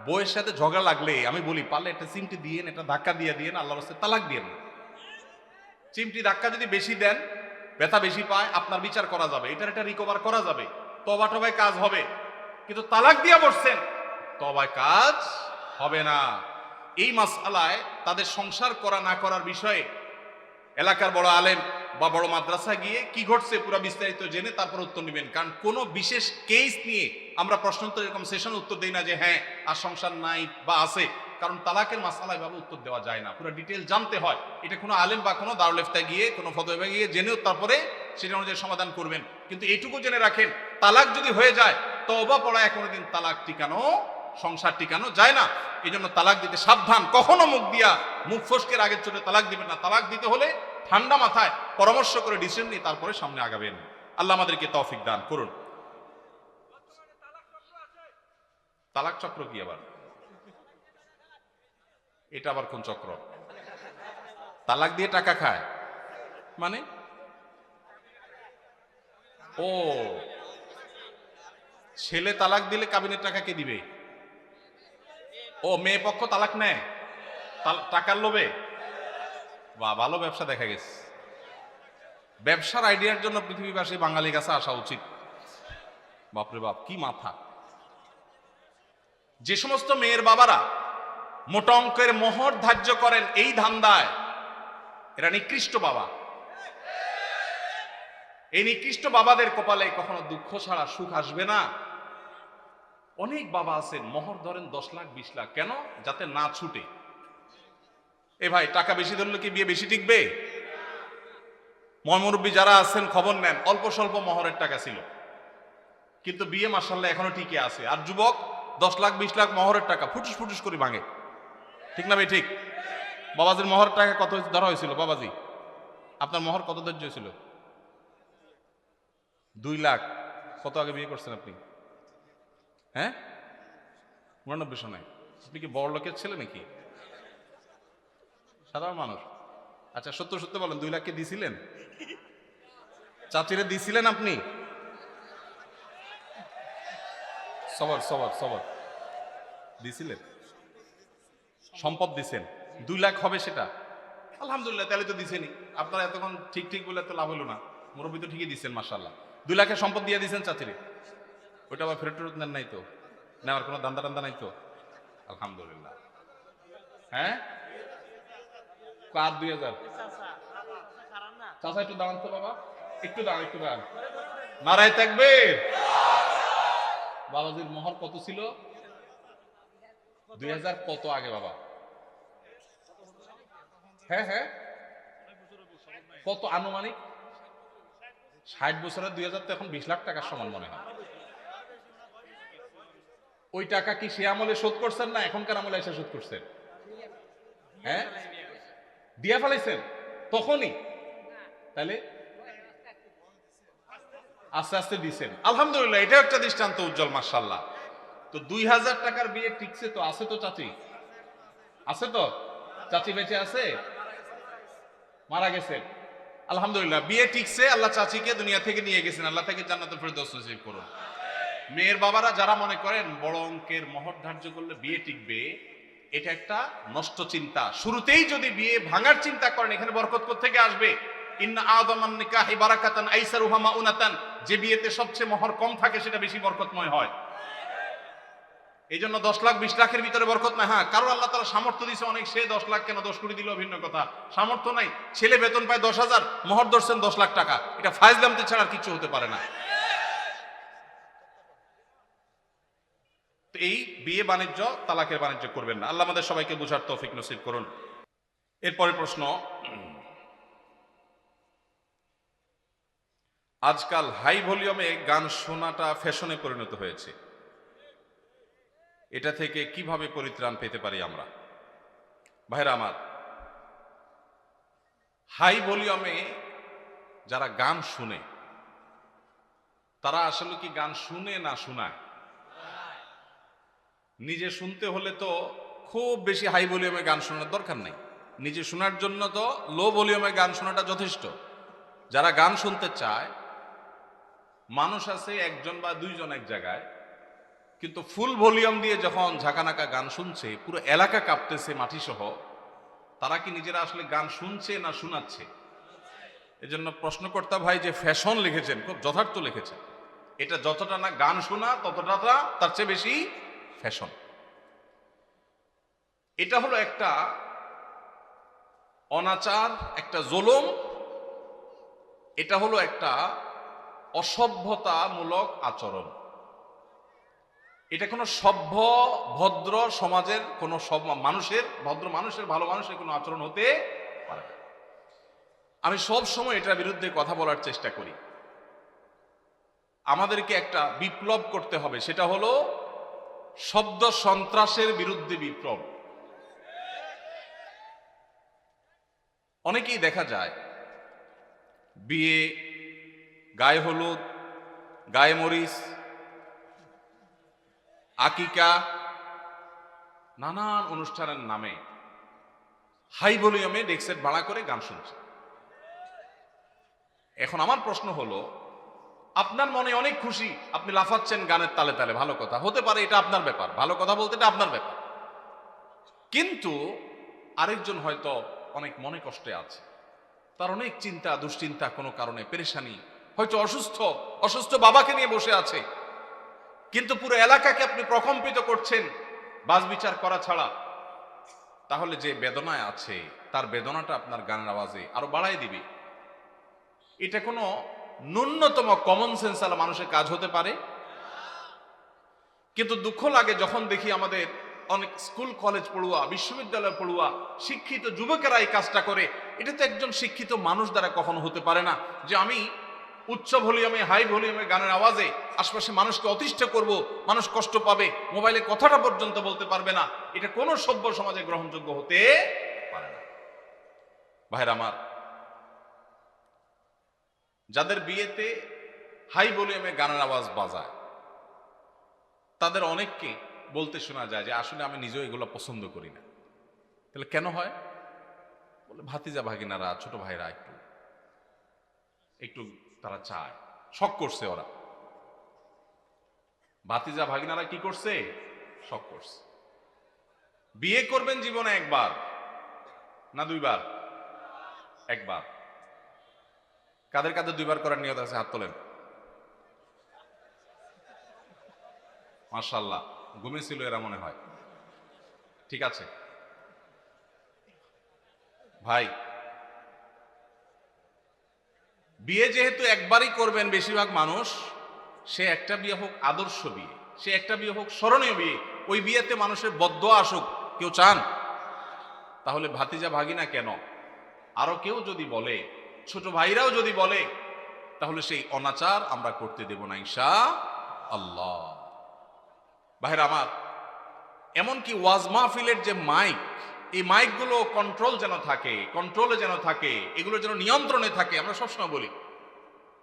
A: বউয়ের সাথে ঝগড়া লাগলে আমি বলি, পারলে একটা চিমটি দিয়েন, একটা ধাক্কা দিয়ে দিয়েন, আল্লাহর রাস্তায় তালাক দিয়েন। চিমটি ধাক্কা যদি বেশি দেন, ব্যথা বেশি পায়, আপনার বিচার করা যাবে, এটার একটা রিকভার করা যাবে, তওবা টবায় কাজ হবে। কিন্তু তালাক দিয়া বসছেন, তওবায় কাজ হবে না। এই মাসআলায় তাদের সংসার করা না করার বিষয়ে এলাকার বড় আলেম বা বড় মাদ্রাসা গিয়ে কি ঘটছে পুরো বিস্তারিত জেনে তারপর উত্তর নেবেন। কারণ কোনো বিশেষ কেস নিয়ে আমরা প্রশ্নোত্তর এরকম সেশন উত্তর দেই না যে হ্যাঁ আর সংসার নাই বা আছে। কারণ তালাকের মাসআলা এভাবে উত্তর দেওয়া যায় না, পুরো ডিটেল জানতে হয়। এটা কোনো আলেম বা কোনো দারুল ইফতা গিয়ে কোনো ফতোয়া গিয়ে জেনেও তারপরে সেটা অনুযায়ী সমাধান করবেন। কিন্তু এইটুকু জেনে রাখেন, তালাক যদি হয়ে যায়, তওবা পড়ায় কোনোদিন তালাক টিকানো, সংসার টিকানো যায় না। এই জন্য তালাক দিতে সাবধান। কখনো মুখ ফসকের আগে চলে তালাক দিবেন না। তালাক দিতে হলে ঠান্ডা মাথায় পরামর্শ করে ডিসিশন নিয়ে তারপরে সামনে আগাবেন। আল্লাহ আমাদেরকে তৌফিক দান করুন। তালাক চক্র কি আবার? এটা আবার কোন চক্র? তালাক দিয়ে টাকা খায় মানে? ও, ছেলে তালাক দিলে কাবিনের টাকা কে দিবে? ও, মেয়ে পক্ষ তালাক নেয় টাকার লোভে? বা ভালো ব্যবসা দেখা গেছে। ব্যবসার আইডিয়ার জন্য পৃথিবীবাসী বাঙালি কাছে আসা উচিত। বাপরে বাপ, কি মাথা! যে সমস্ত মেয়ের বাবারা মোটা অঙ্কের মোহর ধার্য করেন এই ধান্দায়, এরা নিকৃষ্ট বাবা। এই নিকৃষ্ট বাবাদের কপালে কখনো দুঃখ ছাড়া সুখ আসবে না। অনেক বাবা আছেন মোহর ধরেন 10 লাখ 20 লাখ, কেন? যাতে না ছুটে। এ ভাই, টাকা বেশি ধরলে কি বিয়ে বেশি টিকবে? ময়মুরব্বী যারা আছেন খবর নেন, অল্প স্বল্প মোহরের টাকা ছিল, কিন্তু বিয়ে মাশাআল্লাহ এখনো টিকে আছে। আর যুবক 10 লাখ 20 লাখ মোহরের টাকা ফুটুস ফুটুস করে ভাঙে। ঠিক না ভাই? ঠিক। বাবাজির মোহরের টাকা কত ধরা হয়েছিল? বাবাজি, আপনার মোহর কত ধৈর্য হয়েছিল? 2 লাখ। কত আগে বিয়ে করছেন আপনি? হ্যাঁ, 89 সনে। আপনি কি বড় লোকের ছেলে নাকি? সাধারণ মানুষ। আচ্ছা, সত্য সত্য বলেন, 2 লাখ কে দিছিলেন? চাচিরে দিছিলেন আপনি? সবর সবর সবর। দিছিলেন? সম্পদ দিছেন? 2 লাখ হবে সেটা? আলহামদুলিল্লাহ, তাহলে তো দিছেনই। আপনারা এতক্ষণ ঠিক ঠিক বলে তো লাভ হলো না। মুরব্বী তো ঠিকই দিচ্ছেন মাশাআল্লাহ। 2 লাখের সম্পদ দিয়ে দিচ্ছেন চাচিরে। ওইটা আবার ফেরত ফেরত নেন নাই তো? নেওয়ার কোনো দান্দা টান্দা নাই তো? আলহামদুলিল্লাহ। হ্যাঁ, কার 2000? চাচা একটু দাঁড়ান তো বাবা, একটু দাঁড়ান, একটু দাঁড়ান। নারায়ে তাকবীর। বাবাজির মোহর কত ছিল? 2000 কত আগে বাবা? হ্যাঁ হ্যাঁ, কত আনুমানিক? 60 বছরের 2000 তো এখন 20 লাখ টাকার সমান মনে হয়। ওই টাকা কি সে আমলে শোধ করছেন না এখনকার আমলে এসে শোধ করছেন? হ্যাঁ, দিয়া ফেলাইছেন তখনই? তাহলে আস্তে আস্তে দিছেন, আলহামদুলিল্লাহ। এটা একটা দৃষ্টান্ত উজ্জ্বল মাশাআল্লাহ। তো 2000 টাকার বিয়ে টিকছে তো? আছে তো চাচি? আছে তো? চাচি বেঁচে আছে? মারা গেছে? আলহামদুলিল্লাহ, বিয়ে টিকছে। আল্লাহ চাচিকে দুনিয়া থেকে নিয়ে গেছেন, আল্লাহ তাকে জান্নাতুল ফেরদৌস নসিব করুন। মেয়ের বাবারা যারা মনে করেন বড় অঙ্কের মোহর ধার্য করলে বিয়ে টিকবে, এটা একটা নষ্ট চিন্তা। শুরুতেই যদি বিয়ে ভাঙার চিন্তা করেন, এখানে বরকত কোত্থেকে আসবে? ইন্না আযামান নিকাহি বারাকাতান আইসারুহা মাউনাতান। যে বিয়েতে সবচেয়ে মোহর কম থাকে সেটা বেশি বরকতময় হয়। এই জন্য 10 লাখ 20 লাখের ভিতরে বরকত না। হ্যাঁ, কারো আল্লাহ তাআলা সামর্থ্য দিয়েছে অনেক, সে 10 লাখ কেন 10 কোটি দিল ভিন্ন কথা। সামর্থ্য নাই, ছেলে বেতন পায় 10,000, মোহর ধরছেন 10 লাখ টাকা। এটা ফায়জলামতি ছাড়া আর কিছু হতে পারে না। তো এই বিয়ে বাণিজ্য, তালাকের বাণিজ্য করবেন না। আল্লাহ আমাদের সবাইকে বুঝার তৌফিক নসিব করুন। এরপরে প্রশ্ন, আজকাল হাই ভলিউমে গান শোনাটা ফ্যাশনে পরিণত হয়েছে, এটা থেকে কিভাবে পরিত্রাণ পেতে পারি আমরা? ভাইরা আমার, হাই ভলিউমে যারা গান শুনে, তারা আসলে কি গান শুনে না শোনায়? নিজে শুনতে হলে তো খুব বেশি হাই ভলিউমে গান শোনার দরকার নাই। নিজে শোনার জন্য তো লো ভলিউমে গান শোনাটা যথেষ্ট। যারা গান শুনতে চায়, মানুষ আছে 1জন বা 2জন এক জায়গায়, কিন্তু ফুল ভলিউম দিয়ে যখন ঝাঁকানাকা গান শুনছে, পুরো এলাকা কাঁপতেছে মাটি সহ, তারা কি নিজেরা আসলে গান শুনছে না শোনাচ্ছে? এজন্য প্রশ্নকর্তা ভাই যে ফ্যাশন লিখেছেন, খুব যথার্থ লিখেছেন। এটা যতটা না গান শোনা, ততটা তার চেয়ে বেশি ফ্যাশন। এটা হলো একটা অনাচার, একটা জুলুম, এটা হলো একটা অসভ্যতামূলক আচরণ। এটা কোনো সভ্য ভদ্র সমাজের কোনো মানুষের, ভদ্র মানুষের, ভালো মানুষের কোনো আচরণ হতে পারে না। আমি সব সময় এটার বিরুদ্ধে কথা বলার চেষ্টা করি। আমাদেরকে একটা বিপ্লব করতে হবে, সেটা হলো শব্দ সন্ত্রাসের বিরুদ্ধে বিপ্লব। অনেকেই দেখা যায় বিয়ে, গায়ে হলুদ, গায়ে মরিচ, আকিকা, নানান অনুষ্ঠানের নামে হাই ভলিউমে ডেকসেট ভাড়া করে গান শুনছে। এখন আমার প্রশ্ন হলো, আপনার মনে অনেক খুশি, আপনি লাফাচ্ছেন গানের তালে তালে, ভালো কথা, হতে পারে, এটা আপনার ব্যাপার, ভালো কথা বলতে এটা আপনার ব্যাপার। কিন্তু আরেকজন হয়তো অনেক মনে কষ্টে আছে, তার অনেক চিন্তা দুশ্চিন্তা, কোনো কারণে পেরেশানি, হয়তো অসুস্থ বাবাকে নিয়ে বসে আছে, কিন্তু পুরো এলাকাকে আপনি প্রকম্পিত করছেন বাজ বিচার করা ছাড়া। তাহলে যে বেদনায় আছে তার বেদনাটা আপনার গানের আওয়াজে আরো বাড়াই দিবে। এটা কোনো ন্যূনতম কমন সেন্স আলা মানুষের কাজ হতে পারে? কিন্তু দুঃখ লাগে যখন দেখি আমাদের অনেক স্কুল কলেজ পড়ুয়া, বিশ্ববিদ্যালয় পড়ুয়া, শিক্ষিত যুবকেরা এই কাজটা করে। এটা তো একজন শিক্ষিত মানুষ দ্বারা কখনো হতে পারে না, যে আমি উচ্চ ভলিউমে হাই ভলিউমে গানের আওয়াজে আশপাশে মানুষকে অতিষ্ঠ করব, মানুষ কষ্ট পাবে, মোবাইলে কথাটা পর্যন্ত বলতে পারবে না। এটা কোনো সভ্য সমাজে গ্রহণযোগ্য হতে পারে না। ভাইরা আমার, যাদের বিয়েতে হাই ভলিউমে গানের আওয়াজ বাজায় তাদের অনেককে বলতে শোনা যায় যে আসলে আমি নিজেও এগুলো পছন্দ করি না। তাহলে কেন হয়? বলে ভাতিজা ভাগিনারা, ছোট ভাইরা একটু তারা চায়, শখ করছে ওরা। ভাতিজা ভাগিনারা কি করছে? শখ করছে। বিয়ে করবেন জীবনে একবার না দুইবার? একবার। কাদের কাদের দুইবার করার নিয়ত আছে? হাত তোলেন। মাশাআল্লাহ, ঘুমিয়েছিল এরা মনে হয়। ঠিক আছে ভাই, বিয়ে যেহেতু একবারই করবেন বেশিরভাগ মানুষ, সে একটা বিয়ে হোক আদর্শ বিয়ে, সে একটা বিয়ে হোক স্মরণীয় বিয়ে, ওই বিয়েতে মানুষের বদদোয়া আসুক, কেউ চান? তাহলে ভাতিজা ভাগিনা কেন, আরো কেউ যদি বলে, ছোট ভাইরাও যদি বলে, তাহলে সেই অনাচার আমরা করতে দেব না ইনশাআল্লাহ। ভাইরা আমার, এমনকি ওয়াজ মাহফিলের যে মাইক, এই মাইকগুলো কন্ট্রোলে যেন থাকে, এগুলো যেন নিয়ন্ত্রণে থাকে। আমরা সবসময় বলি,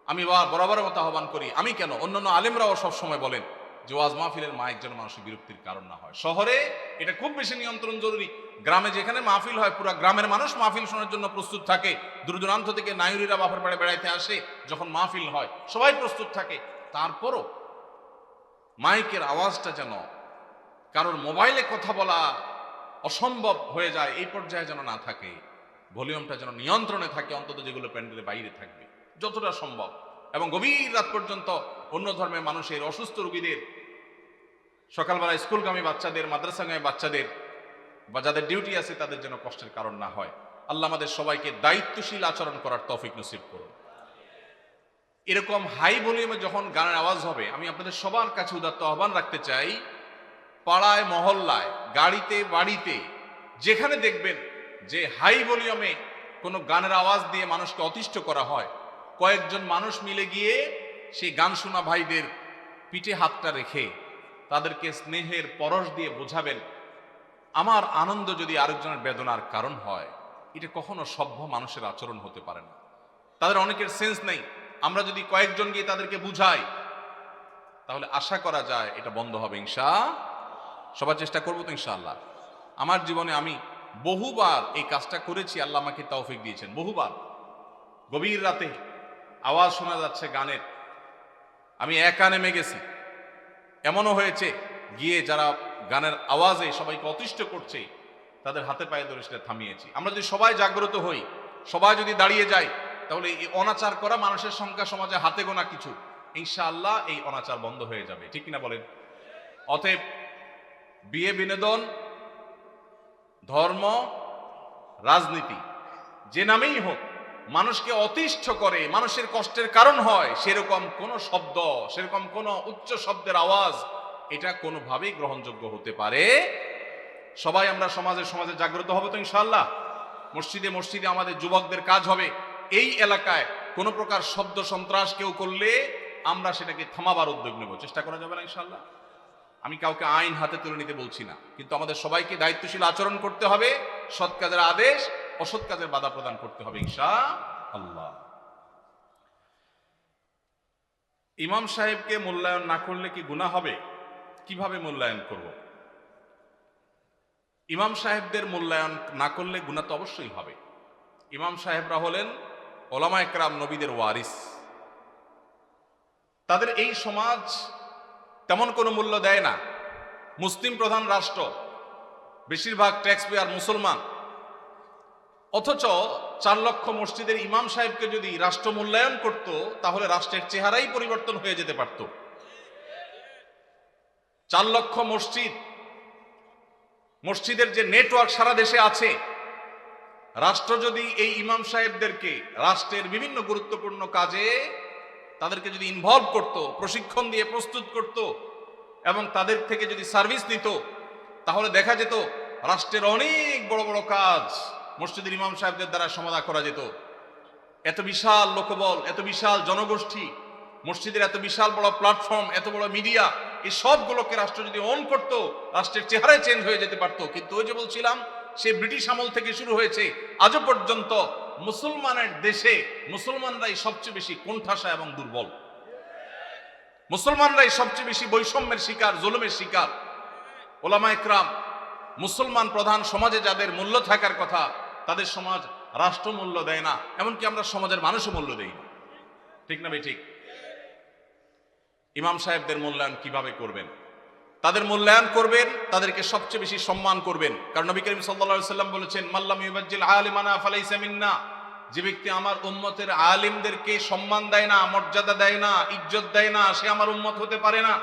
A: আমি বরাবর মতো আহ্বান করি, আমি কেন, অন্যান্য আলেমরাও সবসময় বলেন যে ওয়াজ মাহফিলের মাইক যেন মানুষের বিরক্তির কারণ না হয়। শহরে এটা খুব বেশি নিয়ন্ত্রণ জরুরি। গ্রামে যেখানে মাহফিল হয়, পুরো গ্রামের মানুষ মাহফিল শোনার জন্য প্রস্তুত থাকে। দূর দূরান্ত থেকে নায়ুরীরা বাপের বাড়ি বেড়াইতে আসে, যখন মাহফিল হয় সবাই প্রস্তুত থাকে। তারপরও মাইকের আওয়াজটা যেন কারোর মোবাইলে কথা বলা অসম্ভব হয়ে যায়, এই পর্যায়ে যেন না থাকে। ভলিউমটা যেন নিয়ন্ত্রণে থাকে, অন্তত যেগুলো প্যান্ডেলের বাইরে থাকবে যতটা সম্ভব। এবং গভীর রাত পর্যন্ত অন্য ধর্মের মানুষের, অসুস্থ রোগীদের, সকালবেলা স্কুলগামী বাচ্চাদের, মাদ্রাসাগামী বাচ্চাদের বা যাদের ডিউটি আছে তাদের যেন কষ্টের কারণ না হয়। আল্লাহ আমাদের সবাইকে দায়িত্বশীল আচরণ করার তৌফিক নসিব করুন। এরকম হাই ভলিউমে যখন গানের আওয়াজ হবে, আমি আপনাদের সবার কাছে উদাত্ত আহ্বান রাখতে চাই, পাড়ায় মহল্লায়, গাড়িতে বাড়িতে, যেখানে দেখবেন যে হাই ভলিউমে কোনো গানের আওয়াজ দিয়ে মানুষকে অতিষ্ঠ করা হয়, কয়েকজন মানুষ মিলে গিয়ে সেই গান শোনা ভাইদের পিঠে হাতটা রেখে তাদেরকে স্নেহের পরশ দিয়ে বোঝাবেন, আমার আনন্দ যদি আরেকজনের বেদনার কারণ হয়, এটা কখনো সভ্য মানুষের আচরণ হতে পারে না। তাদের অনেকের সেন্স নেই। আমরা যদি কয়েকজন গিয়ে তাদেরকে বুঝাই, তাহলে আশা করা যায় এটা বন্ধ হবে সবার চেষ্টা করবো তো ইনশাআল্লাহ। আমার জীবনে আমি বহুবার এই কাজটা করেছি, আল্লাহ আমাকে তৌফিক দিয়েছেন। বহুবার গভীর রাতে আওয়াজ শোনা যাচ্ছে গানের, আমি একা নেমে গেছি। এমনও হয়েছে গিয়ে যারা গানের আওয়াজে সবাইকে অতিষ্ঠ করছে তাদের হাতে পায়ে ধরে সেটা থামিয়েছি। আমরা যদি সবাই জাগ্রত হই, সবাই যদি দাঁড়িয়ে যাই, তাহলে এই অনাচার করা মানুষের সংখ্যা সমাজে হাতে গোনা কিছু, ইনশাআল্লাহ এই অনাচার বন্ধ হয়ে যাবে। ঠিক কিনা বলেন? অতএব বিয়ে, বিনোদন, ধর্ম, রাজনীতি, যে নামেই হোক, মানুষকে অতিষ্ঠ করে, মানুষের কষ্টের কারণ হয়, সেরকম কোন শব্দ, সেরকম কোন উচ্চ শব্দের আওয়াজ, এটা কোনোভাবেই গ্রহণযোগ্য হতে পারে। সবাই আমরা সমাজে জাগ্রত হবো তো ইনশাআল্লাহ। মসজিদে আমাদের যুবকদের কাজ হবে, এই এলাকায় কোনো প্রকার শব্দ সন্ত্রাস কেউ করলে আমরা সেটাকে থামাবার উদ্যোগ নেব। চেষ্টা করা যাবে না ইনশাআল্লাহ? আমি কাউকে আইন হাতে তুলে নিতে বলছি না, কিন্তু আমাদের সবাইকে দায়িত্বশীল আচরণ করতে হবে, সৎ কাজের আদেশ, অসৎ কাজের বাধা প্রদান করতে হবে ইনশাআল্লাহ। ইমাম সাহেবকে মূল্যায়ন না করলে কি গুনাহ হবে? কিভাবে মূল্যায়ন করব? ইমাম সাহেবদের মূল্যায়ন না করলে গুনাহ তো অবশ্যই হবে। ইমাম সাহেবরা হলেন ওলামায়ে কেরাম, নবীদের ওয়ারিস। তাদের এই সমাজ তেমন কোনো মূল্য দেয় না। মুসলিম প্রধান রাষ্ট্র, বেশিরভাগ ট্যাক্স পেয়ার মুসলমান, অথচ 4 লক্ষ মসজিদের ইমাম সাহেবকে যদি রাষ্ট্র মূল্যায়ন করত, তাহলে রাষ্ট্রের চেহারাই পরিবর্তন হয়ে যেতে পারত। 4 লক্ষ মসজিদের যে নেটওয়ার্ক সারা দেশে আছে, রাষ্ট্র যদি এই ইমাম সাহেবদেরকে রাষ্ট্রের বিভিন্ন গুরুত্বপূর্ণ কাজে তাদেরকে যদি ইনভলভ করত, প্রশিক্ষণ দিয়ে প্রস্তুত করত এবং তাদের থেকে যদি সার্ভিস নিত, তাহলে দেখা যেত রাষ্ট্রের অনেক বড় বড় কাজ মসজিদের ইমাম সাহেবদের দ্বারা সমাধা করা যেত। এত বিশাল লোকবল, এত বিশাল জনগোষ্ঠী, মসজিদের এত বিশাল বড় প্ল্যাটফর্ম, এত বড় মিডিয়া, এই সবগুলোকে রাষ্ট্র যদি অন করত, রাষ্ট্রের চেহারায় চেঞ্জ হয়ে যেতে পারত। কিন্তু ওই যে বলছিলাম, সে ব্রিটিশ আমল থেকে শুরু হয়েছে, আজও পর্যন্ত মুসলমানের দেশে মুসলমানরাই সবচেয়ে বেশি কোণঠাসা এবং দুর্বল। মুসলমানরাই সবচেয়ে বেশি বৈষম্যের শিকার, জুলুমের শিকার। ওলামা ইকরাম, মুসলমান প্রধান সমাজে যাদের মূল্য থাকার কথা, তাদের সমাজ রাষ্ট্র মূল্য দেয় না, এমনকি আমরা সমাজের মানুষও মূল্য দেই না। ঠিক না ভাই? ঠিক। ইমাম সাহেবদের মূল্যায়ন কিভাবে করবেন? তাদের মূল্যায়ন করবেন, তাদেরকে সবচেয়ে বেশি সম্মান করবেন। কারণ নবী করিম সাল্লাল্লাহু আলাইহি সাল্লাম বলেছেন, মাল্লাম ইউবাজ্জিল আলিমানা ফালাইসা মিন্না। যে ব্যক্তি আমার উম্মতের আলিমদেরকে সম্মান দেয় না, মর্যাদা দেয় না, ইজ্জত দেয় না, সে আমার উম্মত হতে পারে না।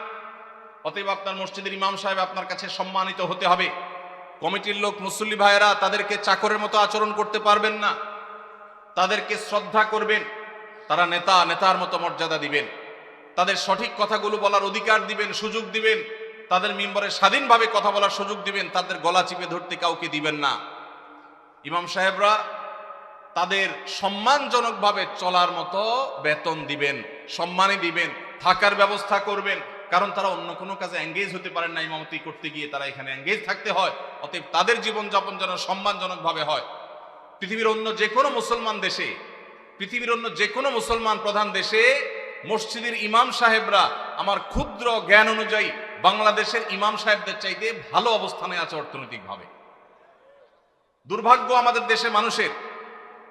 A: অতএব আপনার মসজিদের ইমাম সাহেব আপনার কাছে সম্মানিত হতে হবে। কমিটির লোক, মুসল্লি ভাইয়েরা তাদেরকে চাকরের মতো আচরণ করতে পারবেন না, তাদেরকে শ্রদ্ধা করবেন। তারা নেতার মতো মর্যাদা দিবেন, তাদের সঠিক কথাগুলো বলার অধিকার দিবেন, সুযোগ দিবেন, তাদের মিম্বরে স্বাধীনভাবে কথা বলার সুযোগ দিবেন, তাদের গলা চিপে ধরতে কাউকে দিবেন না। ইমাম সাহেবরা তাদের সম্মানজনকভাবে চলার মতো বেতন দিবেন, সম্মানই দিবেন, থাকার ব্যবস্থা করবেন। কারণ তারা অন্য কোনো কাজে এঙ্গেজ হতে পারেন না, ইমামতি করতে গিয়ে তারা এখানে এঙ্গেজ থাকতে হয়। অতএব তাদের জীবনযাপন যেন সম্মানজনকভাবে হয়। পৃথিবীর অন্য যে কোনো মুসলমান দেশে, পৃথিবীর অন্য যে কোনো মুসলমান প্রধান দেশে মসজিদের ইমাম সাহেবরা আমার ক্ষুদ্র জ্ঞান অনুযায়ী বাংলাদেশের ইমাম সাহেবদের চাইতে ভালো অবস্থানে আছে অর্থনৈতিকভাবে। দুর্ভাগ্য আমাদের দেশে মানুষের,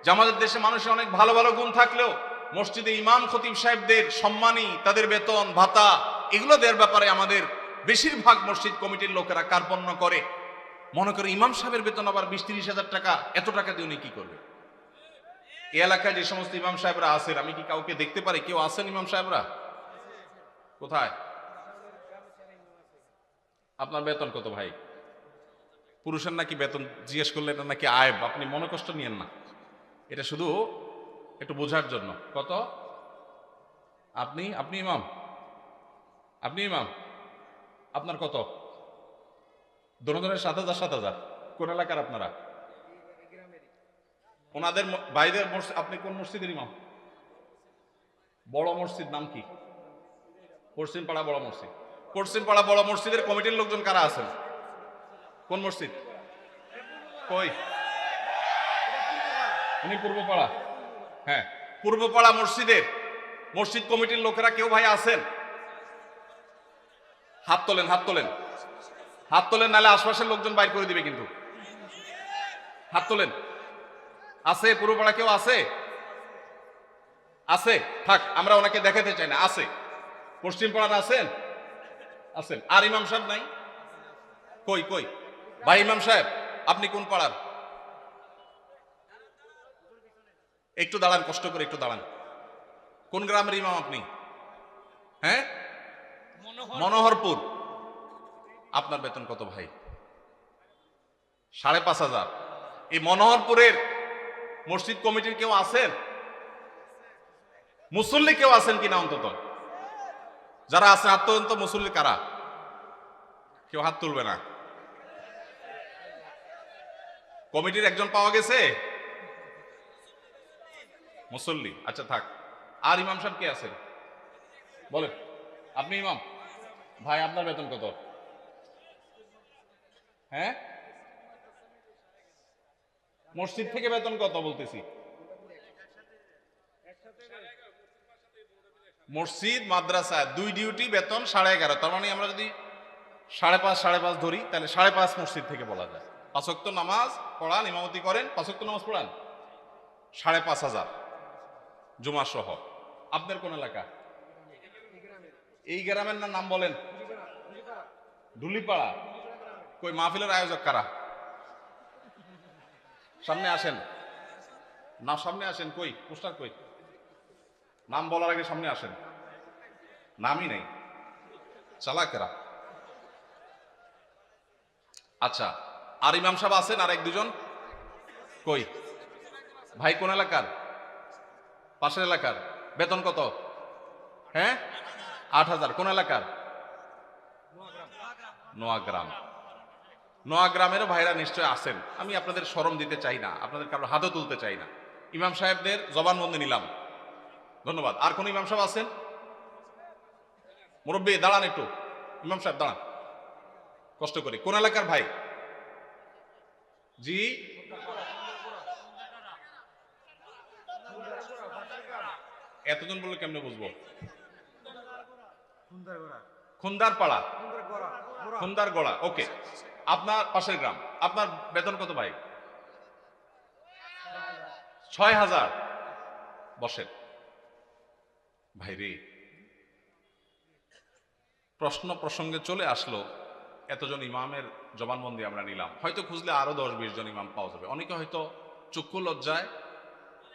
A: যে আমাদের দেশে মানুষের অনেক ভালো ভালো গুণ থাকলেও মসজিদে ইমাম খতিব সাহেবদের সম্মানী, তাদের বেতন ভাতা, এগুলো দেওয়ার ব্যাপারে আমাদের বেশিরভাগ মসজিদ কমিটির লোকেরা কার্পণ্য করে। মনে করে ইমাম সাহেবের বেতন আবার 20-30 হাজার টাকা, এত টাকা দিয়ে উনি কি করবে? এই এলাকায় যে সমস্ত ইমাম সাহেবরা আছেন, আমি কি কাউকে দেখতে পারি কেউ আছেন ইমাম সাহেবরা? কোথায়? আপনার বেতন কত ভাই? পুরুষের নাকি বেতন জিজ্ঞেস করলে এটা নাকি আয়ব, আপনি মনে কষ্ট নিয়েন না, এটা শুধু একটু বোঝার জন্য। কত? আপনি ইমাম, আপনি ইমাম, আপনার কত? দোনোজনের 7,000। কোন এলাকার আপনারা? ওনাদের বাইরের মসজিদ। আপনি কোন মসজিদের ইমাম? বড় মসজিদ নাম কি? পশ্চিম পাড়া বড় মসজিদ। পশ্চিম পাড়া বড় মসজিদের কমিটির লোকজন কারা আছেন? কোন মসজিদ? কই? উনি পূর্বপাড়া। হ্যাঁ, পূর্বপাড়া মসজিদের মসজিদ কমিটির লোকেরা কেউ ভাই আছেন? হাত তোলেন, হাত তোলেন, হাত তোলেন, নাহলে আশপাশের লোকজন বাইর করে দিবে কিন্তু। হাত তোলেন। আছে পূর্বপাড়া কেউ আছে? আছে? থাক, আমরা ওনাকে দেখাতে চাই না। আছে। পশ্চিম পাড়ার আছেন? আছেন। আর ইমাম সাহেব নাই? কই কই ভাই ইমাম সাহেব, আপনি কোন পাড়ার? একটু দাঁড়ান, কষ্ট করে একটু দাঁড়ান। কোন গ্রামের ইমাম আপনি? হ্যাঁ, মনোহরপুর। আপনার বেতন কত ভাই? 5,500। এই মনোহরপুরের মসজিদ কমিটির কেউ আছেন? মুসল্লি কেউ আছেন কিনা অন্তত? যারা আছেন হাত তোলেন তো। মুসল্লি কারা? কেউ হাত তুলবে না। কমিটির একজন পাওয়া গেছে? মুসল্লি, আচ্ছা থাক। আর ইমাম সাহেব কে আছেন বলেন? আপনি ইমাম ভাই, আপনার বেতন কত? হ্যাঁ, মসজিদ থেকে বেতন কত বলতেছি? মসজিদ মাদ্রাসা দুই ডিউটি বেতন 11.5। তার মানে আমরা যদি 5.5 ধরি, তাহলে 5.5 মসজিদ থেকে বলা যায়। 5 ওয়াক্ত নামাজ পড়ান, ইমামতি করেন, 5 ওয়াক্ত নামাজ পড়ান, 5,500 জুমা সহ। আপনার কোন এলাকা? এই গ্রামের নাম বলেন? ঢুলিপাড়া। কই মাহফিলের আয়োজক কারা? সামনে আসেন। না সামনে আসেন, কই পোস্টার কই? নাম বলার আগে সামনে আসেন। নামই নেই, চালাকেরা। আচ্ছা, আর ইমাম সাহেব আছেন আর এক দুজন? কই ভাই? কোন এলাকার? পাশের এলাকার। বেতন কত? হ্যাঁ, 8,000। কোন এলাকার? নোয়াগ্রাম। নোয়াগ্রামেরও ভাইরা নিশ্চয় আছেন। আমি আপনাদের শরম দিতে চাই না, আপনাদের কারো হাতও তুলতে চাই না। ইমাম সাহেবদের জবানবন্দি নিলাম, ধন্যবাদ। আর কোন ইমাম সাহেব আছেন? মুরব্বী দাঁড়ান একটু, ইমাম সাহেব দাঁড়ান কষ্ট করে। কোন এলাকার ভাই? জি, এতজন বললে কেমনে বুঝবো? খুন্দার পাড়া, খুন্দার গড়া। ওকে, আপনার পাশের গ্রাম। আপনার বেতন কত ভাই? 6,000। বসেন ভাই রে, প্রশ্ন প্রসঙ্গে চলে আসলো। এতজন ইমামের জবানবন্দি আমরা নিলাম, হয়তো খুঁজলে আরো 10-20 জন ইমাম পাওয়া যাবে। অনেকে হয়তো চক্ষু লজ্জায়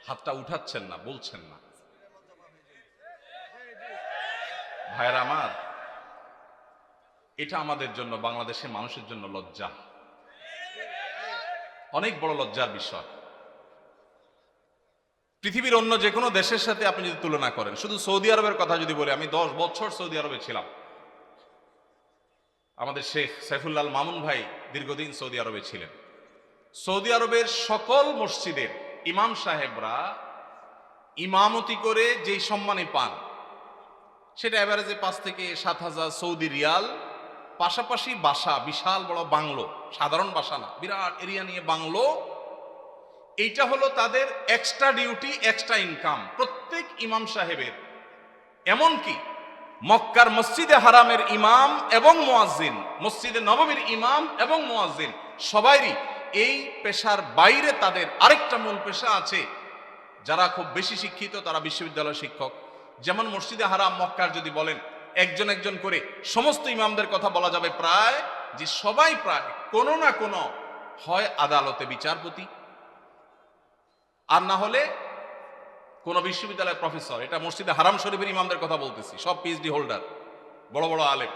A: হাতটা উঠাচ্ছেন না, বলছেন না। ভাইরা আমার, এটা আমাদের জন্য, বাংলাদেশের মানুষের জন্য লজ্জা, অনেক বড় লজ্জার বিষয়। পৃথিবীর অন্য যে কোনো দেশের সাথে আপনি যদি তুলনা করেন, শুধু সৌদি আরবের কথা যদি বলি, আমি 10 বছর সৌদি আরবে ছিলাম। আমাদের শেখ সাইফুল্লাহ মামুন ভাই দীর্ঘদিন সৌদি আরবে ছিলেন। সৌদি আরবের সকল মসজিদের ইমাম সাহেবরা ইমামতি করে যেই সম্মানে পান, সেটা এভারেজে 5 থেকে 7,000 সৌদি রিয়াল। পাশাপাশি বাসা, বিশাল বড় বাংলো, সাধারণ বাসা না, বিরাট এরিয়া নিয়ে বাংলো। এইটা হলো তাদের এক্সট্রা ডিউটি, এক্সট্রা ইনকাম প্রত্যেক ইমাম সাহেবের। এমনকি মক্কার মসজিদে হারামের ইমাম এবং মুয়াজ্জিন, মসজিদে নববীর ইমাম এবং মুয়াজ্জিন, সবাইরই এই পেশার বাইরে তাদের আরেকটা মূল পেশা আছে। যারা খুব বেশি শিক্ষিত তারা বিশ্ববিদ্যালয় শিক্ষক। যেমন মসজিদে হারাম মক্কার যদি বলেন একজন একজন করে সমস্ত ইমামদের কথা বলা যাবে, প্রায় যে সবাই প্রায় কোনো না কোনো হয় আদালতে বিচারপতি, আর না হলে কোন বিশ্ববিদ্যালয়ের প্রফেসর। এটা মসজিদে হারাম শরীফের ইমামদের কথা বলতেছি, সব পিএইচডি হোল্ডার, বড় বড় আলেম,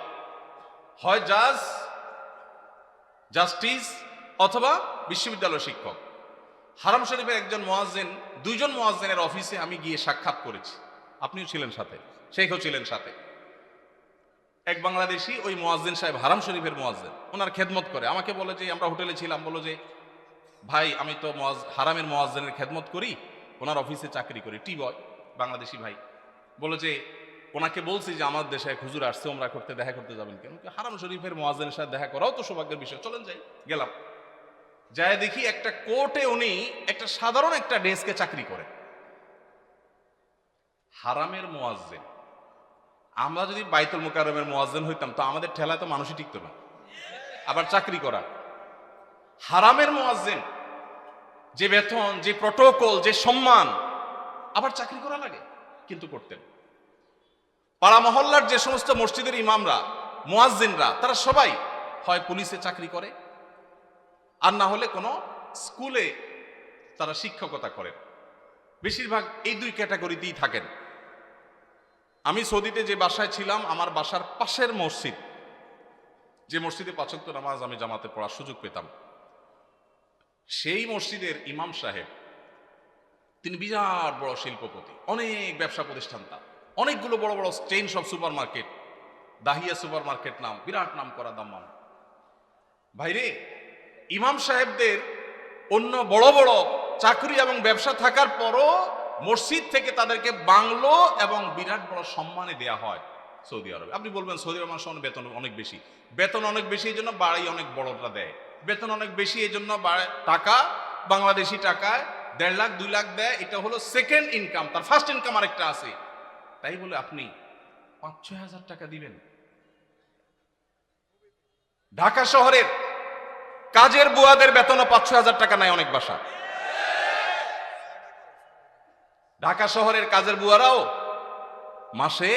A: হয় জাজ, জাস্টিস অথবা বিশ্ববিদ্যালয় শিক্ষক। হারাম শরীফের একজন মুয়াজ্জিন, 2 জন মুয়াজ্জিনের অফিসে আমি গিয়ে সাক্ষাৎ করেছি, আপনিও ছিলেন সাথে, শেখও ছিলেন সাথে। এক বাংলাদেশি ওই মুয়াজ্জিন সাহেব, হারাম শরীফের মুয়াজ্জিন, ওনার খেদমত করে। আমাকে বলে যে, আমরা হোটেলে ছিলাম, বলো যে ভাই আমি তো হারামের মুয়াজ্জিনের খেদমত করি, ওনার অফিসে চাকরি করি, টি বয়, বাংলাদেশি ভাই। বলে যে ওনাকে বলছি যে আমার দেশে এক হুজুর আসছে ওমরা করতে, দেখা করতে যাবেন কেন? হারাম শরীফের মুয়াজ্জিনের সাথে দেখা করাও তো সৌভাগ্যের বিষয়, চলেন যাই। গেলাম, যায় দেখি একটা কোর্টে উনি একটা সাধারণ একটা ডেস্কে চাকরি করে, হারামের মুয়াজ্জিন। আমরা যদি বাইতুল মুকাররমের মুয়াজ্জিন হইতাম তো আমাদের ঠেলায় তো মানুষই টিকতো না, আবার চাকরি করা। হারামের মুয়াজ্জিন, যে বেতন, যে প্রটোকল, যে সম্মান, আবার চাকরি করা লাগে, কিন্তু করতেন। পাড়া মহল্লার যে সমস্ত মসজিদের ইমামরা, মুয়াজ্জিনরা, তারা সবাই হয় পুলিশে চাকরি করে, আর না হলে কোনো স্কুলে তারা শিক্ষকতা করেন। বেশিরভাগ এই 2 ক্যাটাগরিতেই থাকেন। আমি সৌদিতে যে বাসায় ছিলাম, আমার বাসার পাশের মসজিদ, যে মসজিদে 5 ওয়াক্ত নামাজ আমি জামাতে পড়ার সুযোগ পেতাম, সেই মসজিদের ইমাম সাহেব, তিনি বিরাট বড় শিল্পপতি, অনেক ব্যবসা প্রতিষ্ঠান, তার অনেকগুলো বড় বড় চেইন সব super market, Dahiya super market নাম, বিরাট নাম করা দাম্মান। ভাইরে, ইমাম সাহেবদের অন্য বড় বড় চাকরি এবং ব্যবসা থাকার পরও মসজিদ থেকে তাদেরকে বাংলো এবং বিরাট বড় সম্মানে দেয়া হয় সৌদি আরবে। আপনি বলবেন সৌদি আরব মানুষের বেতন অনেক বেশি। বেতন অনেক বেশি এই জন্য বাড়ি অনেক বড়টা দেয়। বেতন অনেক বেশি এই জন্য টাকা, বাংলাদেশি টাকায় 1.5 লাখ 2 লাখ দেয়। এটা হলো সেকেন্ড ইনকাম, তার ফার্স্ট ইনকাম আরেকটা আছে। তাই বলে আপনি 5-6 হাজার টাকা দিবেন? ঢাকা শহরের কাজের বুয়াদের বেতনও 5-6 হাজার টাকা নেয় অনেক বাসা। ঢাকা শহরের কাজের বুয়ারাও মাসে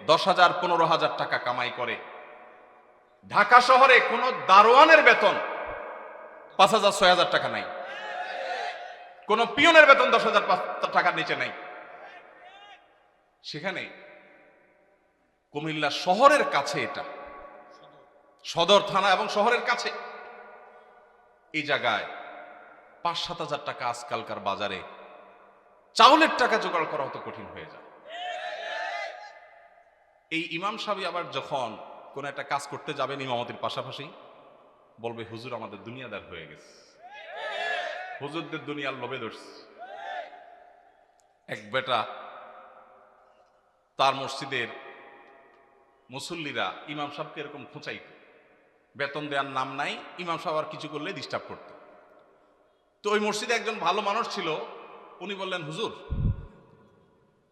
A: 10,000 15,000 টাকা কামাই করে। ঢাকা শহরে কোন দারোয়ানের বেতন 5,000 6,000 টাকা নাই। কোন পিয়নের বেতন 10,000 টাকার নিচে নাই। সেখানে কুমিল্লা শহরের কাছে, এটা সদর থানা এবং শহরের কাছে, এই জায়গায় 5-7 হাজার টাকা আজকালকার বাজারে চাউলের টাকা জোগাড় করা অত কঠিন হয়ে যায়। এই ইমাম সাহেব আবার যখন কোন একটা কাজ করতে যাবেন ইমামতির পাশাপাশি বলবে, হুজুর আমাদের দুনিয়াদার হয়ে গেছে, হুজুরদের দুনিয়ার লোভে ধরছে। এক বেটা, তার মসজিদের মুসল্লিরা ইমাম সাহেবকে এরকম খুঁচাইত, বেতন দেওয়ার নাম নাই, ইমাম সাহেব আর কিছু করলে ডিস্টার্ব করত। তো ওই মসজিদে একজন ভালো মানুষ ছিল, উনি বললেন, হুজুর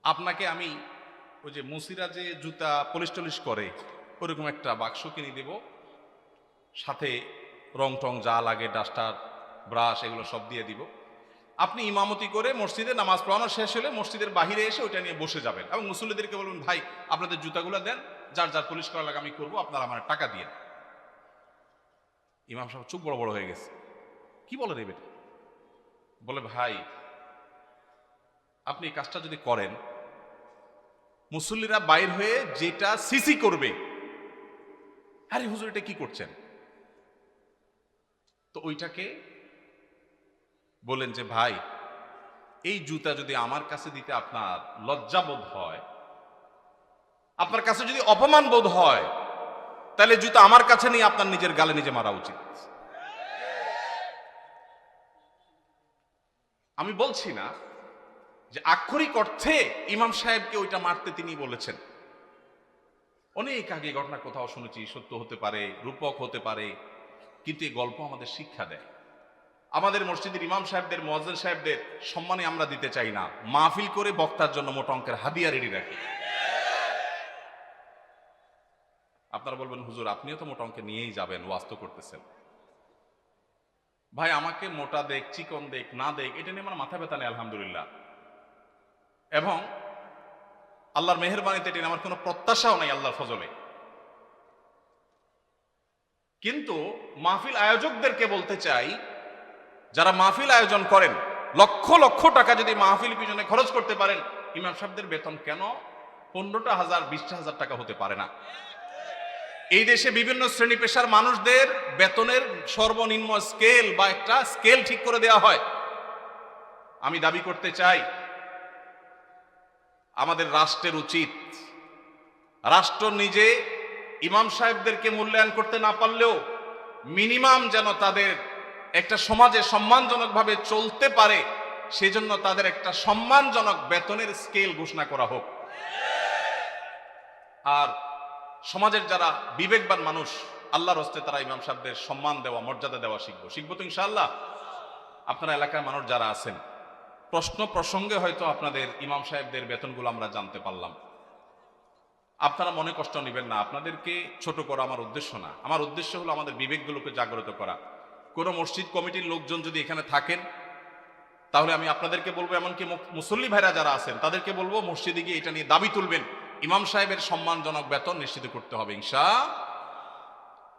A: আপনাকে আমি ওই যে মুসিরা যে জুতা পলিশ টলিশ করে ওরকম একটা বাক্স কিনে দেব, সাথে রং টং যা লাগে, ডাস্টার, ব্রাশ, এগুলো সব দিয়ে দিব। আপনি ইমামতি করে মসজিদে নামাজ পড়ানো শেষ হলে মসজিদের বাহিরে এসে ওইটা নিয়ে বসে যাবেন এবং মুসল্লিদেরকে বলবেন, ভাই আপনাদের জুতাগুলো দেন, যার যার পলিশ করা লাগে আমি করবো, আপনারা আমার টাকা দিয়ে। ইমাম সাহেব চোখ বড় বড় হয়ে গেছে, কি বলে দেবেন? বলে, ভাই আপনি এই কাজটা যদি করেন, মুসল্লিরা বাইর হয়ে যেটা সিসি করবে, আরে হুজুর এটা কি করছেন? তো ওইটাকে বলেন যে, ভাই এই জুতা যদি আমার কাছে দিতে আপনার লজ্জা বোধ হয়, আপনার কাছে যদি অপমান বোধ হয়, তাহলে জুতা আমার কাছে নিয়ে আপনার নিজের গালে নিজে মারা উচিত। আমি বলছি না যে আক্ষরিক অর্থে ইমাম সাহেবকে ওইটা মারতে তিনি বলেছেন। অনেক আগে ঘটনা কোথাও শুনেছি, সত্য হতে পারে, রূপক হতে পারে, কিন্তু এই গল্প আমাদের শিক্ষা দেয়। আমাদের মসজিদের ইমাম সাহেবদের, মুয়াজ্জিন সাহেবদের সম্মানে আমরা দিতে চাই না, মাহফিল করে বক্তার জন্য মোটা অঙ্কের হাদিয়া রেডি রাখি। আপনারা বলবেন, হুজুর আপনিও তো মোটা অঙ্কের নিয়েই যাবেন, ওয়াজ তো করতেছেন। ভাই আমাকে মোটা দেখ, চিকন দেখ, না দেখ, এটা নিয়ে আমার মাথা ব্যথা নেই, আলহামদুলিল্লাহ। এবং আল্লাহর মেহেরবানিতে এটা আমার কোনো প্রত্যাশাও নাই আল্লাহর ফজলে। কিন্তু মাহফিল আয়োজকদেরকে বলতে চাই, যারা মাহফিল আয়োজন করেন, লক্ষ লক্ষ টাকা যদি মাহফিল পিছনে খরচ করতে পারেন, ইমাম সাহেবদের বেতন কেন 15,000 20,000 টাকা হতে পারে না? এই দেশে বিভিন্ন শ্রেণী পেশার মানুষদের বেতনের সর্বনিম্ন স্কেল বা একটা স্কেল ঠিক করে দেওয়া হয়। আমি দাবি করতে চাই, আমাদের রাষ্ট্রের উচিত, রাষ্ট্র নিজে ইমাম সাহেবদেরকে মূল্যায়ন করতে না পারলেও মিনিমাম যেন তাদের একটা সমাজে সম্মানজনকভাবে চলতে পারে, সেজন্য তাদের একটা সম্মানজনক বেতনের স্কেল ঘোষণা করা হোক। আর সমাজের যারা বিবেকবান মানুষ, আল্লাহর হস্তে তারা ইমাম সাহেবদের সম্মান দেওয়া, মর্যাদা দেওয়া শিখবো তো ইনশাআল্লাহ। আপনারা এলাকার মানুষ যারা আছেন, প্রশ্ন প্রসঙ্গে হয়তো আপনাদের ইমাম সাহেবদের বেতনগুলো আমরা জানতে পারলাম, আপনারা মনে কষ্ট নেবেন না, আপনাদেরকে ছোট করা আমার উদ্দেশ্য না। আমার উদ্দেশ্য হলো আমাদের বিবেকগুলোকে জাগ্রত করা। কোনো মসজিদ কমিটির লোকজন যদি এখানে থাকেন, তাহলে আমি আপনাদেরকে বলবো, এমনকি মুসল্লি ভাইরা যারা আছেন তাদেরকে বলবো, মসজিদে গিয়ে এটা নিয়ে দাবি তুলবেন, ইমাম সাহেবের সম্মানজনক বেতন নিশ্চিত করতে হবে ইনশাআল্লাহ।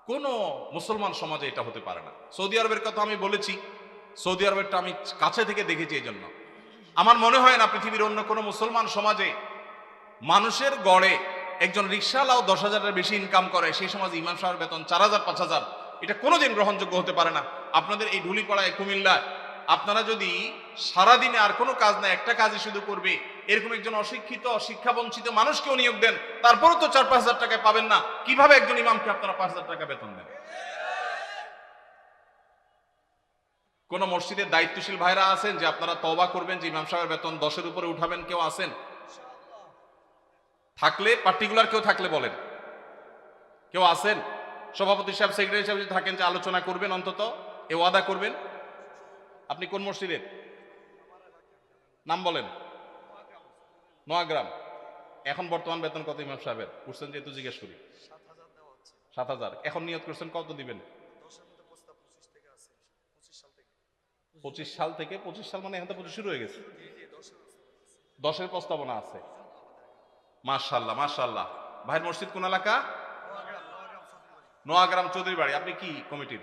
A: কোনো মুসলমান সমাজে এটা হতে পারে না। সৌদি আরবের কথা আমি বলেছি, সৌদি আরবেরটা আমি কাছে থেকে দেখেছি, এই জন্য আমার মনে হয় না পৃথিবীর অন্য কোনো মুসলমান সমাজে মানুষের গড়ে একজন রিকশাওয়ালাও 10,000-এর বেশি ইনকাম করে, সেই সমাজে ইমাম সাহেবের বেতন 4,000 5,000, এটা কোনোদিন গ্রহণযোগ্য হতে পারে না। আপনাদের এই ঢুলিপাড়ায়, কুমিল্লায় আপনারা যদি সারাদিনে আর কোনো কাজ না, একটা কাজই শুধু করবে, এরকম একজন অশিক্ষিত, শিক্ষাবঞ্চিত মানুষকেও নিয়োগ দেন, তারপরও তো 4-5 হাজার টাকায় পাবেন না। কিভাবে একজন ইমামকে আপনারা 5,000 টাকা বেতন দেন? কোন মসজিদের দায়িত্বশীল ভাইরা আছেন যে আপনারা তওবা করবেন যে ইমাম সাহেবের বেতন 10-এর উপরে উঠাবেন? কেউ আছেন? থাকলে, পার্টিকুলার কেউ থাকলে বলেন। কেউ আছেন? সভাপতি সাহেব, সেক্রেটারি সাহেব যদি থাকেন যে আলোচনা করবেন, অন্তত এ ওয়াদা করবেন। আপনি কোন মসজিদের নাম বলেন? নোয়াগ্রাম। এখন বর্তমান বেতন কত ইমাম সাহেবের? উঠছেন যেহেতু জিজ্ঞেস করি। 7,000। এখন নিয়ত করছেন কত দিবেন? 25 সাল থেকে। 25 সাল মানে এখন তো 25 শুরু হয়ে গেছে। 10-এর প্রস্তাবনা আছে। মাশাআল্লাহ মাশাআল্লাহ। ভাইয়ের মসজিদ কোন এলাকা? নোয়াগ্রাম চৌধুরী বাড়ি। আপনি কি কমিটির?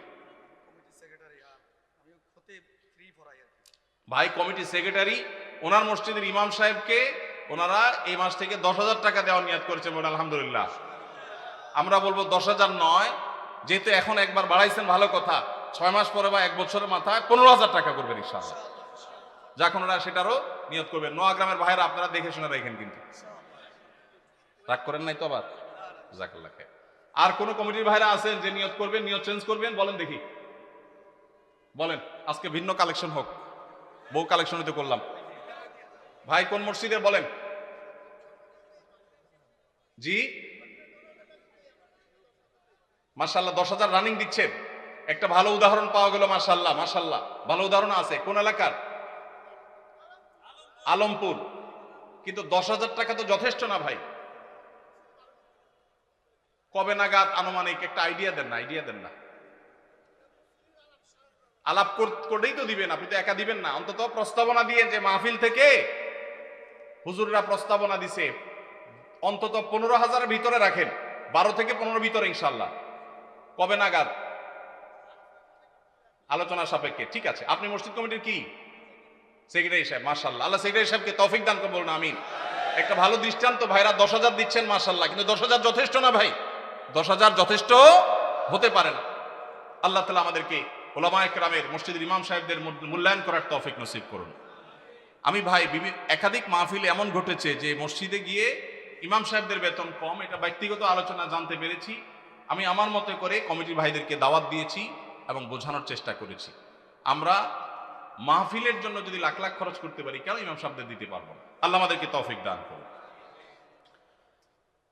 A: ভাই কমিটি সেক্রেটারি, ওনার মসজিদের ইমাম সাহেবকে ওনারা এই মাস থেকে 10,000 টাকা দেওয়ার নিয়াত করেছে, বলে আলহামদুলিল্লাহ। আমরা বলবো 10,000 নয়, যেহেতু এখন একবার বাড়াইছেন ভালো কথা, 6 মাস পরে বা 1 বছরের মাথায় 15,000 টাকা করবেন ইনশাআল্লাহ। যখন ওরা সেটারও নিয়ত করবেন। নোয়াগ্রামের ভাইরা আপনারা দেখে শুনে রাখেন, কিন্তু রাগ করেন নাই তো আবার? জাযাকাল্লাহ খাইর। আর কোন কমিটির ভাইরা আছেন যে নিয়ত করবেন, নিয়ত চেঞ্জ করবেন? বলেন দেখি, বলেন। আজকে ভিন্ন কালেকশন হোক, বউ কালেকশন হতে করলাম। ভাই কোন মসজিদের বলেন? জি মাশাআল্লাহ, 10,000 রানিং দিচ্ছেন। একটা ভালো উদাহরণ পাওয়া গেল, মাশাআল্লাহ মাশাআল্লাহ, ভালো উদাহরণ আছে। কোন এলাকার? আলমপুর। কিন্তু 10,000 টাকা তো যথেষ্ট না ভাই। কবে নাগাদ আনুমানিক একটা আইডিয়া দেন না, আইডিয়া দেন না। আলাপ করেই তো দিবেন, আপনি তো একা দিবেন না। অন্তত প্রস্তাবনা দিয়ে, যে মাহফিল থেকে হুজুররা প্রস্তাবনা দিছে, অন্তত 15,000 ভিতরে রাখেন, 12 থেকে 15 ভিতরে ইনশাআল্লাহ। কবে নাগাদ? আলোচনা সাপেক্ষে, ঠিক আছে। আপনি মসজিদ কমিটির কি সেক্রেটারি সাহেব, মাশাআল্লাহ। আল্লাহ সেক্রেটারি সাহেবকে তৌফিক দান করুন, বলুন আমিন। একটা ভালো দৃষ্টান্ত, ভাইরা 10,000 দিচ্ছেন, মাশাআল্লাহ, কিন্তু 10,000 যথেষ্ট না ভাই, 10,000 যথেষ্ট হতে পারে না। আল্লাহ তাআলা আমাদেরকে উলামায়ে কেরামের, মসজিদের ইমাম সাহেবদের মূল্যায়ন করার তৌফিক নসিব করুন। আমি ভাই একাধিক মাহফিলে এমন ঘটেছে যে মসজিদে গিয়ে ইমাম সাহেবদের বেতন কম, এটা ব্যক্তিগত আলোচনা জানতে পেরেছি। আমি আমার মতো করে কমিটির ভাইদেরকে দাওয়াত দিয়েছি এবং বোঝানোর চেষ্টা করেছি, আমরা মাহফিলের জন্য যদি লাখ লাখ খরচ করতে পারি, কেন ইমাম সাহেবদের দিতে পারবো না? আল্লাহ আমাদেরকে তৌফিক দান করুন।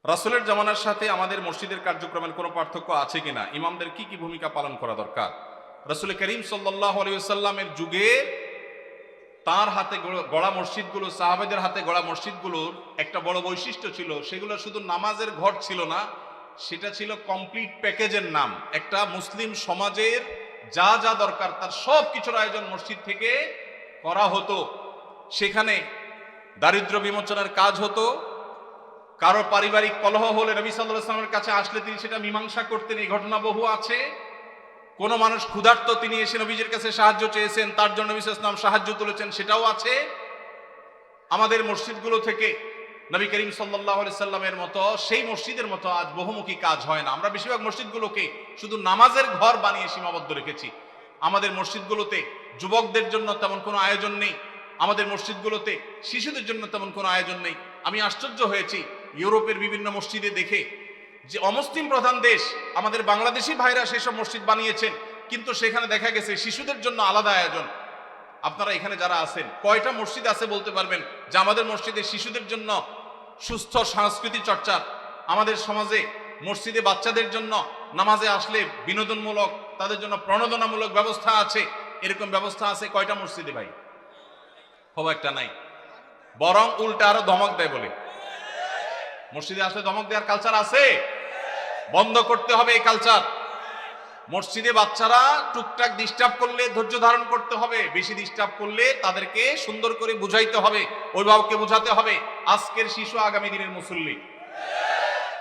A: রাসূলের জামানার সাথে আমাদের মসজিদের কার্যক্রমের কোনো পার্থক্য আছে কিনা? ইমামদের কি কি ভূমিকা পালন করা দরকার? রাসূল করিম সাল্লাল্লাহু আলাইহি ওয়াসাল্লামের যুগে তার হাতে গড়া মসজিদগুলো, সাহাবাদের হাতে গড়া মসজিদগুলোর একটা বড় বৈশিষ্ট্য ছিল, সেগুলো শুধু নামাজের ঘর ছিল না, সেটা ছিল কমপ্লিট প্যাকেজের নাম। একটা মুসলিম সমাজের যা যা দরকার তার সব কিছুর আয়োজন মসজিদ থেকে করা হতো। সেখানে দারিদ্র্য বিমোচনের কাজ হতো, কারো পারিবারিক কলহ হলে নবী সাল্লাল্লাহু আলাইহি ওয়াসাল্লামের কাছে আসলে তিনি সেটা মীমাংসা করতেন, এই ঘটনা বহু আছে। কোন মানুষ ক্ষুধার্ত, তিনি এসে নবীজির কাছে সাহায্য চেয়েছেন, তার জন্য নবী সাল্লাল্লাহু আলাইহি ওয়াসাল্লাম সাহায্য তুলেছেন, সেটাও আছে। আমাদের মসজিদগুলো থেকে নবী করিম সাল্লাল্লাহু আলাইহি ওয়াসাল্লামের মতো, সেই মসজিদের মতো আজ বহুমুখী কাজ হয় না। আমরা বেশিরভাগ মসজিদগুলোকে শুধু নামাজের ঘর বানিয়ে সীমাবদ্ধ রেখেছি। আমাদের মসজিদগুলোতে যুবকদের জন্য তেমন কোনো আয়োজন নেই, আমাদের মসজিদগুলোতে শিশুদের জন্য তেমন কোনো আয়োজন নেই। আমি আশ্চর্য হয়েছি ইউরোপের বিভিন্ন মসজিদে দেখে, যে অমুসলিম প্রধান দেশ, আমাদের বাংলাদেশি ভাইরা সেসব মসজিদ বানিয়েছেন, কিন্তু সেখানে দেখা গেছে শিশুদের জন্য আলাদা আয়োজন। আপনারা এখানে যারা আছেন, কয়টা মসজিদ আছে বলতে পারবেন যে আমাদের মসজিদে শিশুদের জন্য সুস্থ সাংস্কৃতিক চর্চা, আমাদের সমাজে মসজিদে বাচ্চাদের জন্য নামাজে আসলে বিনোদনমূলক, তাদের জন্য প্রণোদনামূলক ব্যবস্থা আছে, এরকম ব্যবস্থা আছে কয়টা মসজিদে ভাই? খুব একটা নাই, বরং উল্টা আরো ধমক দেয়। বলে মসজিদে আসলে ধমক দেওয়ার কালচার আছে, বন্ধ করতে হবে এই কালচার। মসজিদে বাচ্চারা টুকটাক ডিস্টার্ব করলে ধৈর্য ধারণ করতে হবে, বেশি ডিস্টার্ব করলে তাদেরকে সুন্দর করে বুঝাইতে হবে, অভিভাবককে বুঝাতে হবে। আজকের শিশু আগামী দিনের মুসল্লি।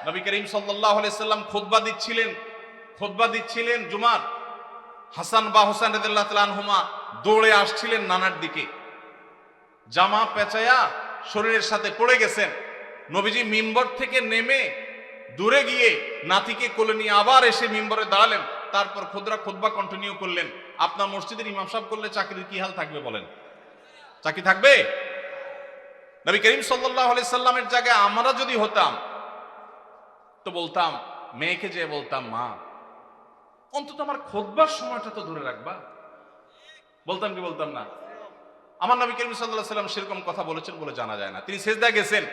A: নবী করিম সাল্লাল্লাহু আলাইহি সাল্লাম খুতবা দিচ্ছিলেন জুমার। হাসান বা হোসেন রাদিয়াল্লাহু তাআলা আনহুমা দৌড়ে আসছিলেন নানার দিকে, জামা পেঁচায়া শরীরের সাথে পড়ে গেছেন। নবীজি মিম্বর থেকে নেমে দূরে গিয়ে নাতিকে কোলে নিয়ে আবার এসে মিম্বরে দাঁড়ালেন, তারপর খুতবা কন্টিনিউ করলেন। আপনার মসজিদের ইমাম সাহেব করলে চাকরির কি হাল থাকবে বলেন? চাকরি থাকবে? নবী করিম সাল্লাল্লাহু আলাইহি সাল্লামের জায়গায় আমরা যদি হতাম তো বলতাম, মেয়েকে যে বলতাম, মা অন্তত আমার খুতবার সময়টা তো ধরে রাখবা। বলতাম কি বলতাম না? আমার নবী করিম সাল্লাল্লাহু আলাইহি সাল্লাম সেরকম কথা বলেছেন বলে জানা যায় না। তিনি সিজদায় গেছেন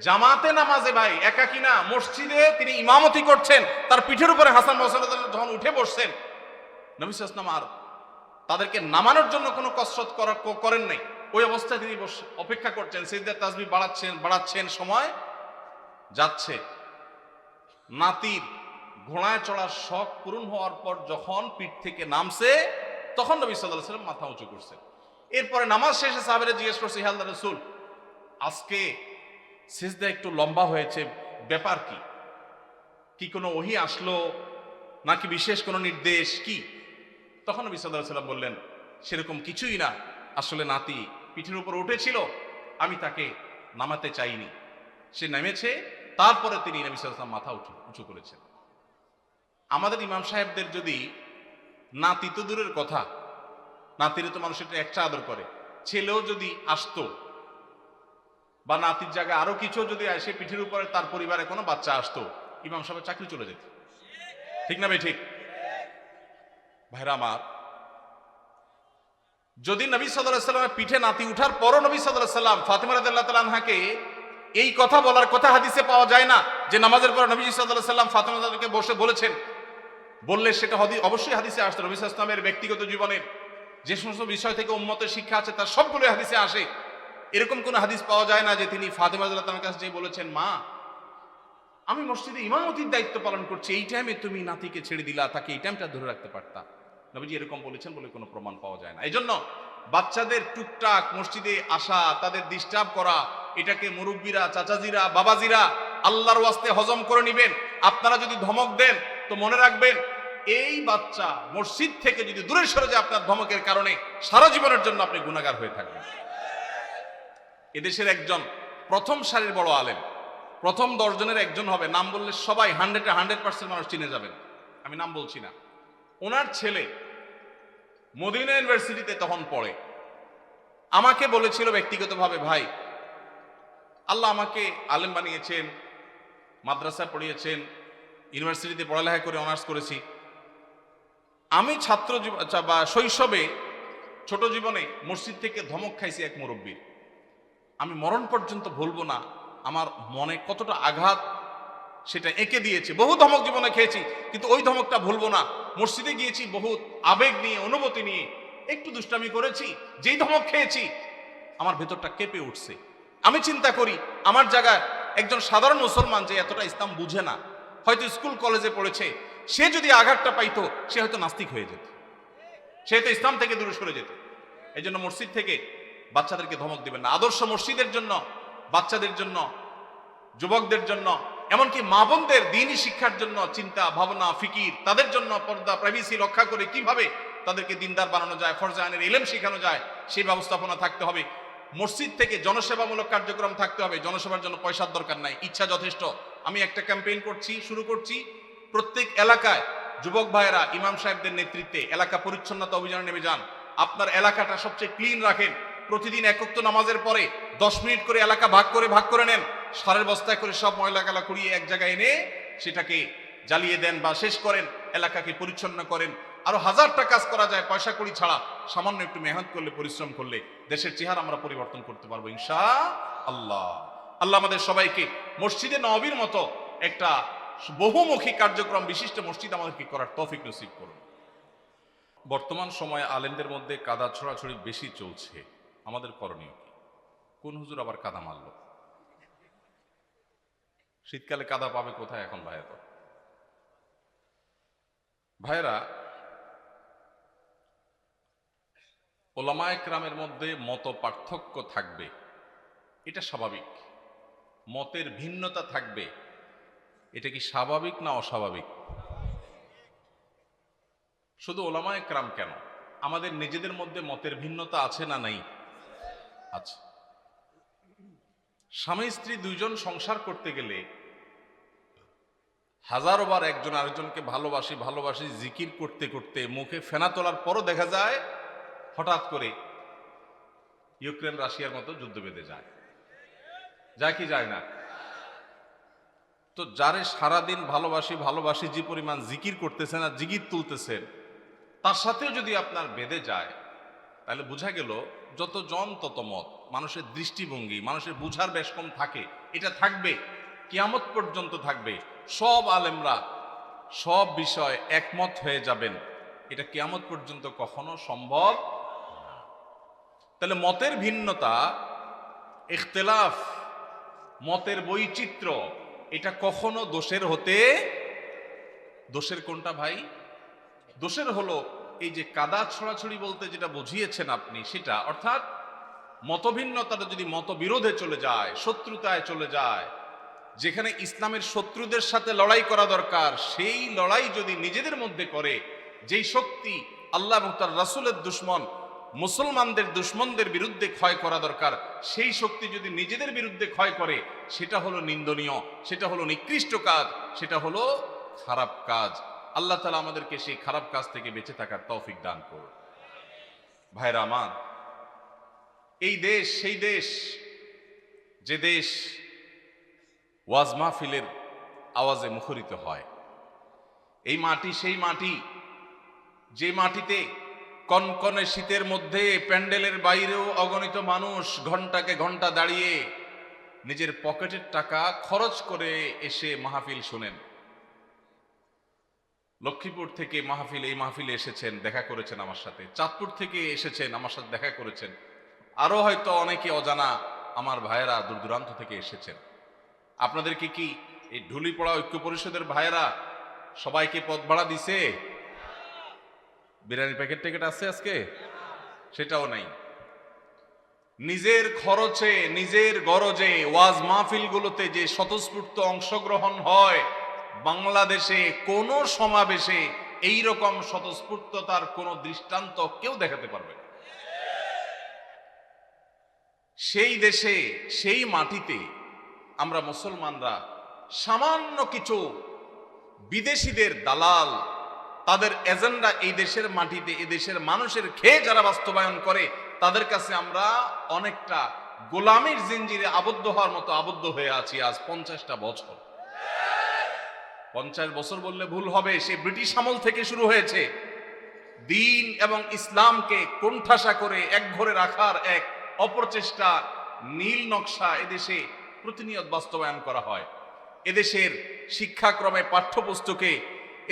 A: জামাতে নামাজে, ভাই একাকী না, মসজিদে তিনি ইমামতি করছেন, তার পিঠের উপরে হাসান হোসেন যখন উঠে বসছেন, নবী সাল্লাল্লাহু আলাইহি ওয়াসাল্লাম আর তাদেরকে নামানোর জন্য কোনো কসরত করেন নাই। ওই অবস্থায় তিনি অপেক্ষা করছেন, সিজদার তাসবিহ বাড়াচ্ছেন, সময় যাচ্ছে। নাতির ঘোড়ায় চড়ার শখ পূরণ হওয়ার পর যখন পিঠ থেকে নামছে, তখন নবী সাল্লাল্লাহু আলাইহি ওয়াসাল্লাম মাথা উঁচু করছেন। এরপরে নামাজ শেষে সাহাবীরা জিজ্ঞেস করছে, হে আল্লাহর রাসূল, আজকে সিজদা একটু লম্বা হয়েছে, ব্যাপার কি? কি কোনো ওহী আসলো নাকি বিশেষ কোনো নির্দেশ কি? তখন নবী সাল্লাল্লাহু আলাইহি ওয়াসাল্লাম বললেন, সেরকম কিছুই না, আসলে নাতি পিঠের উপর উঠেছিল, আমি তাকে নামাতে চাইনি, সে নেমেছে, তারপরে তিনি নবী সাল্লাল্লাহু আলাইহি ওয়াসাল্লাম মাথা উঁচু করেছেন। আমাদের ইমাম সাহেবদের যদি নাতি তো দূরের কথা, নাতিরে তো মানুষ একটা একটা আদর করে, ছেলেও যদি আসতো বা নাতির জায়গায় আরো কিছু যদি আসে, পিঠের উপরে তার পরিবারে কোনো বাচ্চা আসতো, ইমাম সাহেবের চাকরি চলে যেত। ঠিক না ভাই? ঠিক। ভাইরা আমার, যদি নবী সাল্লাল্লাহু আলাইহি ওয়াসাল্লামের পিঠে নাতি উঠার পরও নবী সাল্লাল্লাহু আলাইহি ওয়াসাল্লাম ফাতিমা রাদিয়াল্লাহু তাআলা আনহাকে এই কথা বলার কথা হাদিসে পাওয়া যায় না যে নামাজের পর নবী সাল্লাল্লাহু আলাইহি ওয়াসাল্লাম ফাতিমা রাদিয়াল্লাহু তাআলাকে বসে বলেছেন, বললে সেটা অবশ্যই হাদিসে আসতো। নবী সাল্লাল্লাহু আলাইহি ওয়াসাল্লামের ব্যক্তিগত জীবনের যে সমস্ত বিষয় থেকে উম্মতের শিক্ষা আছে তার সবগুলো হাদিসে আসে। এরকম কোন হাদিস পাওয়া যায় না যে তিনি ফাতিমা রাদিয়াল্লাহু তাআলার কাছে যেয়ে বলেছেন, মা আমি মসজিদে ইমামতির দায়িত্ব পালন করছি, এই টাইমে তুমি নাতিকে ছেড়ে দিলা, তাকে এই টাইমটা ধরে রাখতে পারতা। নবীজি এরকম বলেছেন বলে কোনো প্রমাণ পাওয়া যায় না। এই জন্য বাচ্চাদের টুকটাক মসজিদে আসা, তাদের ডিস্টার্ব করা, এটাকে মুরব্বীরা, চাচাজিরা, বাবাজিরা আল্লাহর ওয়াস্তে হজম করে নিবেন। আপনারা যদি ধমক দেন তো মনে রাখবেন, এই বাচ্চা মসজিদ থেকে যদি দূরে সরে যায় আপনার ধমকের কারণে, সারা জীবনের জন্য আপনি গুনাহগার হয়ে থাকবেন। এদেশের একজন প্রথম সারির বড় আলেম, প্রথম 10 জনের একজন হবে, নাম বললে সবাই 100% মানুষ চিনে যাবেন, আমি নাম বলছি না। ওনার ছেলে মদিনা ইউনিভার্সিটিতে তখন পড়ে, আমাকে বলেছিল ব্যক্তিগতভাবে, ভাই আল্লাহ আমাকে আলেম বানিয়েছেন, মাদ্রাসা পড়িয়েছেন, ইউনিভার্সিটিতে পড়ালেখা করে অনার্স করেছি, আমি ছাত্র বা শৈশবে ছোট জীবনে মসজিদ থেকে ধমক খাইছি এক মুরব্বীর, আমি মরণ পর্যন্ত ভুলবো না, আমার মনে কতটা আঘাত সেটা এঁকে দিয়েছে। বহু ধমক জীবনে খেয়েছি, কিন্তু ওই ধমকটা ভুলবো না। মসজিদে গিয়েছি বহুত আবেগ নিয়ে, অনুভূতি নিয়ে, একটু দুষ্টামি করেছি, যেই ধমক খেয়েছি আমার ভেতরটা কেঁপে উঠছে। আমি চিন্তা করি, আমার জায়গায় একজন সাধারণ মুসলমান যে এতটা ইসলাম বুঝে না, হয়তো স্কুল কলেজে পড়েছে, সে যদি আঘাতটা পাইতো সে হয়তো নাস্তিক হয়ে যেত, সে হয়তো ইসলাম থেকে দূরে সরে যেত। এই জন্য মসজিদ থেকে বাচ্চাদেরকে ধমক দিবেন না। আদর্শ মসজিদের জন্য, বাচ্চাদের জন্য, যুবকদের জন্য, এমনকি মা বোনদের দ্বীনি শিক্ষার জন্য চিন্তা ভাবনা, ফিকির, তাদের জন্য পর্দা প্রাইভেসি রক্ষা করে কিভাবে তাদেরকে দিনদার বানানো যায়, ফরজে আইনের ইলম শেখানো যায়, সেই ব্যবস্থাপনা থাকতে হবে। মসজিদ থেকে জনসেবামূলক কার্যক্রম থাকতে হবে। জনসেবার জন্য পয়সার দরকার নাই, ইচ্ছা যথেষ্ট। আমি একটা ক্যাম্পেইন শুরু করছি, প্রত্যেক এলাকায় যুবক ভাইয়েরা ইমাম সাহেবদের নেতৃত্বে এলাকা পরিচ্ছন্নতা অভিযানে নেমে যান। আপনার এলাকাটা সবচেয়ে ক্লিন রাখেন। প্রতিদিন এক ওয়াক্ত নামাজের পরে 10 মিনিট করে এলাকা ভাগ করে নেন, সারের বস্তায় করে সব ময়লা গালা কুড়িয়ে এক জায়গায় এনে সেটাকে জ্বালিয়ে দেন বা শেষ করেন, এলাকাকে পরিচ্ছন্ন করেন। আরো হাজারটা কাজ করা যায় পয়সা কড়ি ছাড়া, সামান্য একটু মেহনত করলে, পরিশ্রম করলে দেশের চেহারা আমরা পরিবর্তন করতে পারবো ইনশাআল্লাহ। আল্লাহ আমাদের সবাইকে মসজিদে নববীর মতো একটা বহুমুখী কার্যক্রম বিশিষ্ট মসজিদ আমাদেরকে করার তৌফিক নসিব করুন। বর্তমান সময়ে আলেমদের মধ্যে কাদা ছড়াছড়ি বেশি চলছে, আমাদের করণীয় কি? কোন হুজুর আবার কাদা মারল? শীতকালে কাদা পাবে কোথায় এখন ভাইয়েরা? ওলামায়ে কেরামের মধ্যে মত পার্থক্য থাকবে, এটা স্বাভাবিক। মতের ভিন্নতা থাকবে, এটা কি স্বাভাবিক না অস্বাভাবিক? শুধু ওলামায়ে কেরাম কেন, আমাদের নিজেদের মধ্যে মতের ভিন্নতা আছে না নাই? আছে। স্বামী স্ত্রী দুইজন সংসার করতে গেলে হাজারো বার একজন আরেকজনকে ভালোবাসি ভালোবাসি জিকির করতে করতে মুখে ফেনা তোলার পরও দেখা যায় হঠাৎ করে ইউক্রেন রাশিয়ার মতো যুদ্ধ বেঁধে যায় কি যায় না? তো যারে সারাদিন ভালোবাসি ভালোবাসি যে পরিমাণ জিকির করতেছেন আর জিকির তুলতেছেন, তার সাথেও যদি আপনার বেঁধে যায়, তাহলে বোঝা গেল যত জন তত মত। মানুষের দৃষ্টিভঙ্গি, মানুষের বুঝার বেশ কম থাকে, এটা থাকবে, কিয়ামত পর্যন্ত থাকবে। সব আলেমরা সব বিষয় একমত হয়ে যাবেন, এটা কিয়ামত পর্যন্ত কখনো সম্ভব না। তাহলে মতের ভিন্নতা, ইখতিলাফ, মতের বৈচিত্র্য, এটা কখনো দোষের কোনটা ভাই? দোষের হলো এই যে কাদা ছড়াছড়ি বলতে যেটা বুঝিয়েছেন আপনি, সেটা অর্থাৎ মতভিন্নতাটা যদি মতবিরোধে চলে যায়, শত্রুতায় চলে যায়, যেখানে ইসলামের শত্রুদের সাথে লড়াই করা দরকার, সেই লড়াই যদি নিজেদের মধ্যে করে, যেই শক্তি আল্লাহ এবং তার রাসূলের দুশমন, মুসলমানদের দুশ্মনদের বিরুদ্ধে ক্ষয় করা দরকার, সেই শক্তি যদি নিজেদের বিরুদ্ধে ক্ষয় করে, সেটা হলো নিন্দনীয়, সেটা হলো নিকৃষ্ট কাজ, সেটা হলো খারাপ কাজ। আল্লাহ তাআলা আমাদেরকে সেই খারাপ কাজ থেকে বেঁচে থাকার তৌফিক দান করুন। ভাইরা আমার, এই দেশ সেই দেশ যে দেশ ওয়াজ মাহফিলের আওয়াজে মুখরিত হয়। এই মাটি সেই মাটি যে মাটিতে কনকনে শীতের মধ্যে প্যান্ডেলের বাইরেও অগণিত মানুষ ঘন্টাকে ঘন্টা দাঁড়িয়ে নিজের পকেটের টাকা খরচ করে এসে মাহফিল শুনেন। লক্ষ্মীপুর থেকে এই মাহফিলে এসেছেন, দেখা করেছেন আমার সাথে। চাঁদপুর থেকে এসেছেন, আমার সাথে দেখা করেছেন। আরো হয়তো অনেকে অজানা আমার ভাইয়েরা দূর দূরান্ত থেকে এসেছেন। আপনাদেরকে কি এই ঢুলিপড়া ঐক্য পরিষদের ভাইয়েরা সবাইকে পথ ভাড়া দিছে? বিরিয়ানির প্যাকেট ট্যাকেট আছে আজকে? সেটাও নাই। নিজের খরচে নিজের গরজে ওয়াজ মাহফিলগুলোতে যে স্বতঃস্ফূর্ত অংশগ্রহণ হয়, বাংলাদেশে কোন সমাবেশে এই রকম স্বতঃস্ফূর্ততার কোন দৃষ্টান্ত কেউ দেখাতে পারবে না। সেই দেশে সেই মাটিতে আমরা মুসলমানরা সামান্য কিছু বিদেশিদের দালাল, তাদের এজেন্ডা এই দেশের মাটিতে এই দেশের মানুষের খেয়ে যারা বাস্তবায়ন করে, তাদের কাছে আমরা অনেকটা গোলামীর জিঞ্জিরে আবদ্ধ হওয়ার মতো আবদ্ধ হয়ে আছি আজ 50টা বছর। 50 বছর বললে ভুল হবে, সে ব্রিটিশ আমল থেকে শুরু হয়েছে। দ্বীন এবং ইসলামকে কোণঠাসা করে একঘরে রাখার এক অপচেষ্টা, নীল নকশা এদেশে প্রতিনিয়ত বাস্তবায়ন করা হয়। এদেশের শিক্ষাক্রমে, পাঠ্যপুস্তকে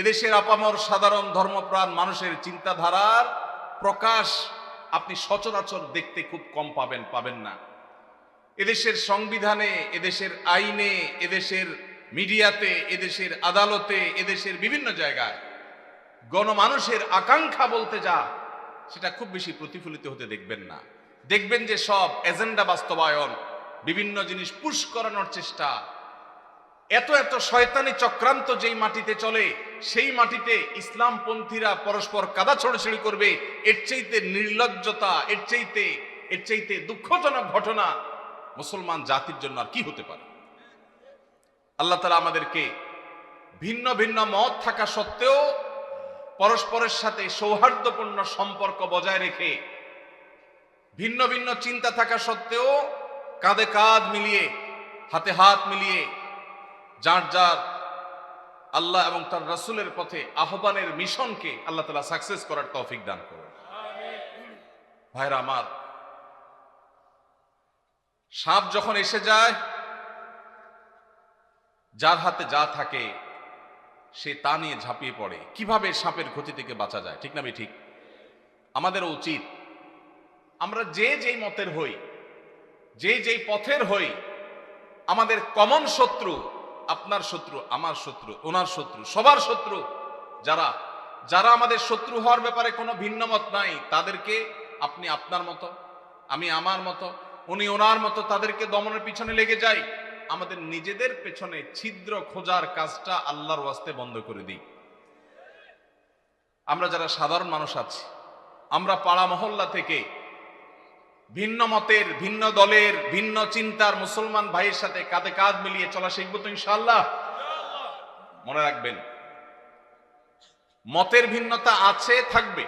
A: এদেশের আপামর সাধারণ ধর্মপ্রাণ মানুষের চিন্তাধারার প্রকাশ আপনি সচরাচর দেখতে খুব কম পাবেন না। এদেশের সংবিধানে, এদেশের আইনে, এদেশের মিডিয়াতে, এদেশের আদালতে, এদেশের বিভিন্ন জায়গায় গণমানুষের আকাঙ্ক্ষা বলতে যা, সেটা খুব বেশি প্রতিফলিত হতে দেখবেন না। দেখবেন যে সব এজেন্ডা বাস্তবায়ন, বিভিন্ন জিনিস পুশ করানোর চেষ্টা, এত এত শয়তানি চক্রান্ত যেই মাটিতে চলে, সেই মাটিতে ইসলামপন্থীরা পরস্পর কাদা ছড়াছড়ি করবে, এর চাইতে নির্লজ্জতা, এর চাইতে দুঃখজনক ঘটনা মুসলমান জাতির জন্য আর কি হতে পারে? আল্লাহ তাআলা আমাদেরকে ভিন্ন ভিন্ন মত থাকা সত্ত্বেও পরস্পরের সাথে সৌহার্দ্যপূর্ণ সম্পর্ক বজায় রেখে, ভিন্ন ভিন্ন চিন্তা থাকা সত্ত্বেও কাঁধে কাঁধ মিলিয়ে, হাতে হাত মিলিয়ে যার যার আল্লাহ এবং তার রাসূলের পথে আহ্বানের মিশনকে আল্লাহ তাআলা সাকসেস করার তৌফিক দান করুন। ভাইরা আমার, সাপ যখন এসে যায়, যার হাতে যা থাকে সে তা নিয়ে ঝাঁপিয়ে পড়ে। কিভাবে সাপের ক্ষতি থেকে বাঁচা যায়, ঠিক না ঠিক? আমাদের উচিত আমরা যে যেই মতের হই, যে যেই পথের হই, আমাদের কমন শত্রু, আপনার শত্রু, আমার শত্রু, ওনার শত্রু, সবার শত্রু যারা যারা আমাদের শত্রু হওয়ার ব্যাপারে কোনো ভিন্ন মত নাই, তাদেরকে আপনি আপনার মতো, আমি আমার মতো, উনি ওনার মতো, তাদেরকে দমনের পিছনে লেগে যাই। আমাদের নিজেদের পেছনে ছিদ্র খোঁজার কাজটা আল্লাহর ওয়াস্তে বন্ধ করে দিই। আমরা যারা সাধারণ মানুষ আছি, আমরা পাড়া মহল্লা থেকে ভিন্ন মতের, ভিন্ন দলের, ভিন্ন চিন্তার মুসলমান ভাইয়ের সাথে কাঁধে কাঁধ মিলিয়ে চলা শিখবো তো ইনশাআল্লাহ। মনে রাখবেন, মতের ভিন্নতা আছে, থাকবে।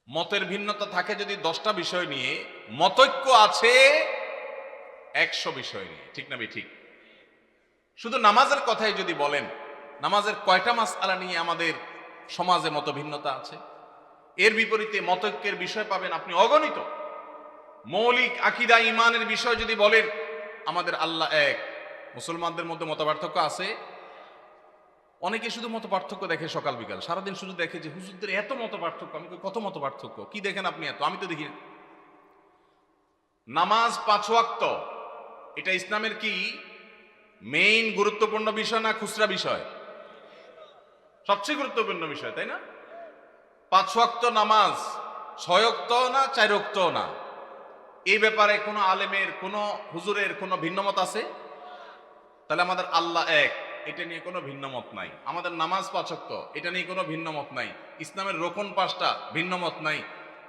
A: মতের ভিন্নতা থাকে যদি 10টা বিষয় নিয়ে, মতৈক্য আছে 100 বিষয় নিয়ে, ঠিক না ঠিক? শুধু নামাজের কথাই যদি বলেন, নামাজের কয়টা মাসআলা নিয়ে আমাদের সমাজে মত ভিন্নতা আছে? এর বিপরীতে মতৈক্যের বিষয় পাবেন আপনি অগণিত। মৌলিক আকীদা ঈমানের বিষয় যদি বলেন, আমাদের আল্লাহ এক। মুসলমানদের মধ্যে মত পার্থক্য আছে। অনেকে শুধু মত পার্থক্য দেখে সকাল বিকাল, সারাদিন শুধু দেখে যে হুজুরদের এত মত পার্থক্য। আমি কত মত পার্থক্য? কি দেখেন আপনি এত? আমি তো দেখি নামাজ 5 ওয়াক্ত, এটা ইসলামের কি মেইন গুরুত্বপূর্ণ বিষয় না খুচরা বিষয়? সবচেয়ে গুরুত্বপূর্ণ বিষয়, তাই না? 5 ওয়াক্ত নামাজ 6 ওয়াক্ত না 4 ওয়াক্ত না, এই ব্যাপারে কোনো আলেমের, কোনো হুজুরের কোনো ভিন্নমত আছে? তাহলে আমাদের আল্লাহ এক, এটা নিয়ে কোনো ভিন্ন মত নাই। আমাদের নামাজ 5 ওয়াক্ত, এটা নিয়ে কোনো ভিন্ন মত নাই। ইসলামের রোকন 5টা, ভিন্ন মত নাই।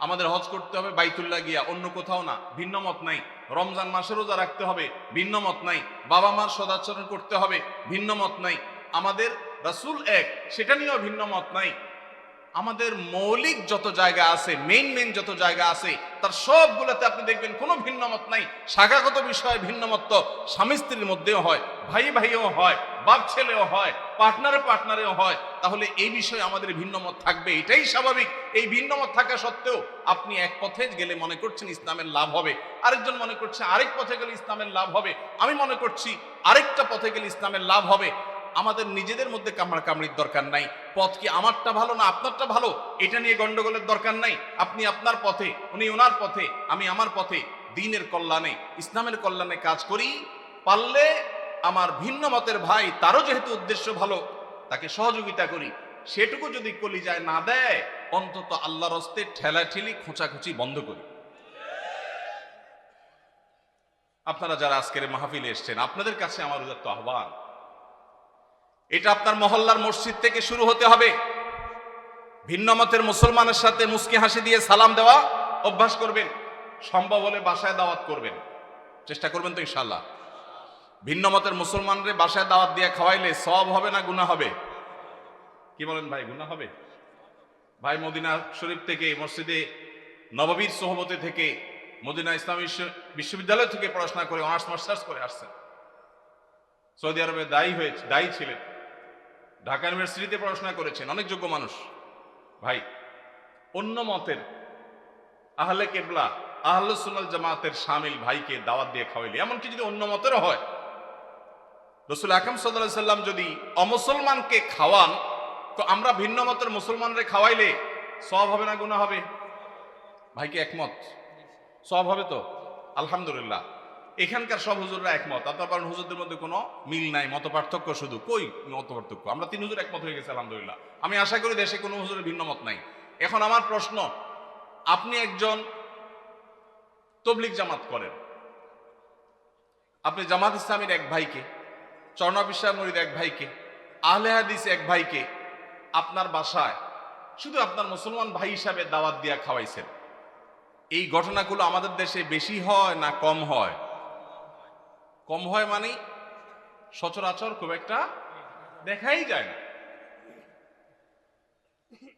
A: আমাদের হজ করতে হবে বাইতুল্লাহ গিয়া, অন্য কোথাও না, ভিন্ন মত নাই। রমজান মাসে রোজা রাখতে হবে, ভিন্ন মত নাই। বাবা মার সদাচরণ করতে হবে, ভিন্ন মত নাই। আমাদের রাসূল এক, সেটা নিয়েও ভিন্ন মত নাই। আমাদের মৌলিক যত জায়গা আছে, মেইন যত জায়গা আছে, তার সবগুলোতে আপনি দেখবেন কোনো ভিন্ন মত নাই। শাখাগত বিষয়ে ভিন্ন মত তো স্বামী স্ত্রীর মধ্যেও হয়, ভাইও হয়, বাপ ছেলেও হয়, পার্টনারেও হয়। তাহলে এই বিষয়ে আমাদের ভিন্ন মত থাকবে, এটাই স্বাভাবিক। এই ভিন্ন মত থাকা সত্ত্বেও আপনি এক পথে গেলে মনে করছেন ইসলামের লাভ হবে, আরেকজন মনে করছে আরেক পথে গেলে ইসলামের লাভ হবে, আমি মনে করছি আরেকটা পথে গেলে ইসলামের লাভ হবে। আমাদের নিজেদের মধ্যে কামড়াকামড়ির দরকার নাই। পথ কি আমারটা ভালো না আপনারটা ভালো, এটা নিয়ে গন্ডগোলের দরকার নাই। আপনি আপনার পথে, উনি ওনার পথে, আমি আমার পথে, দ্বীনের কল্যাণে, ইসলামের কল্যাণে কাজ করি। পারলে আমার ভিন্ন মতের ভাই, তারও যেহেতু উদ্দেশ্য ভালো, তাকে সহযোগিতা করি। সেটুকু যদি কলিজায় না দেয়, অন্তত আল্লাহর হস্তে ঠেলাঠেলি খোঁচাখুচি বন্ধ করি। আপনারা যারা আজকের মাহফিলে এসেছেন, আপনাদের কাছে আমার উদাত্ত আহ্বান, এটা আপনার মহল্লার মসজিদ থেকে শুরু হতে হবে। ভিন্ন মতের মুসলমানের সাথে মুস্কি হাসি দিয়ে সালাম দেওয়া অভ্যাস করবেন। সম্ভব হলে বাসায় দাওয়াত করবেন, চেষ্টা করবেন তো ইনশাআল্লাহ। ভিন্ন মতের মুসলমানরে বাসায় দাওয়াত দিয়ে খাওয়াইলে সওয়াব হবে না গুনাহ হবে? কি বলেন ভাই, গুনাহ হবে? ভাই মদিনা শরীফ থেকে, মসজিদে নববীর সোহবতে থেকে, মদিনা ইসলামী বিশ্ববিদ্যালয় থেকে পড়াশোনা করে অনার্স মাস্টার্স করে আসছেন। সৌদি আরবে দায়ী ছিলেন, ঢাকা ইউনিভার্সিটিতে পড়াশোনা করেছেন, অনেক যোগ্য মানুষ। ভাই, অন্য মতের আহলে কেবলা, আহলুস সুন্নাত জামাতের শামিল ভাইকে দাওয়াত দিয়ে খাওয়াইলে, এমনকি যদি অন্য মতেরও হয়, রাসূল আকরাম সাল্লাল্লাহু আলাইহি সাল্লাম যদি অমুসলমানকে খাওয়ান, তো আমরা ভিন্ন মতের মুসলমানরে খাওয়াইলে সওয়াব হবে না গুনাহ হবে? ভাইকে একমত? সওয়াব হবে তো? আলহামদুলিল্লাহ। এখানকার সব হুজুররা একমত। আপনার কারণ হুজুরদের মধ্যে কোনো মিল নাই, মত পার্থক্য শুধু। কই মত পার্থক্য? আমরা 3 হুজুর একমত হয়ে গেছে আলহামদুলিল্লাহ। আমি আশা করি দেশে কোনো হুজুরের ভিন্ন মত নাই। এখন আমার প্রশ্ন, আপনি একজন তবলিগ জামাত করেন, আপনি জামাত ইসলামীর এক ভাইকে, চরনাবিশ মুরিদ এক ভাইকে, আহলে হাদিস এক ভাইকে আপনার বাসায় শুধু আপনার মুসলমান ভাই হিসাবে দাওয়াত দিয়া খাওয়াইছেন। এই ঘটনাগুলো আমাদের দেশে বেশি হয় না কম হয়? কম হয় মানে সচরাচর খুব একটা দেখাই যায় না।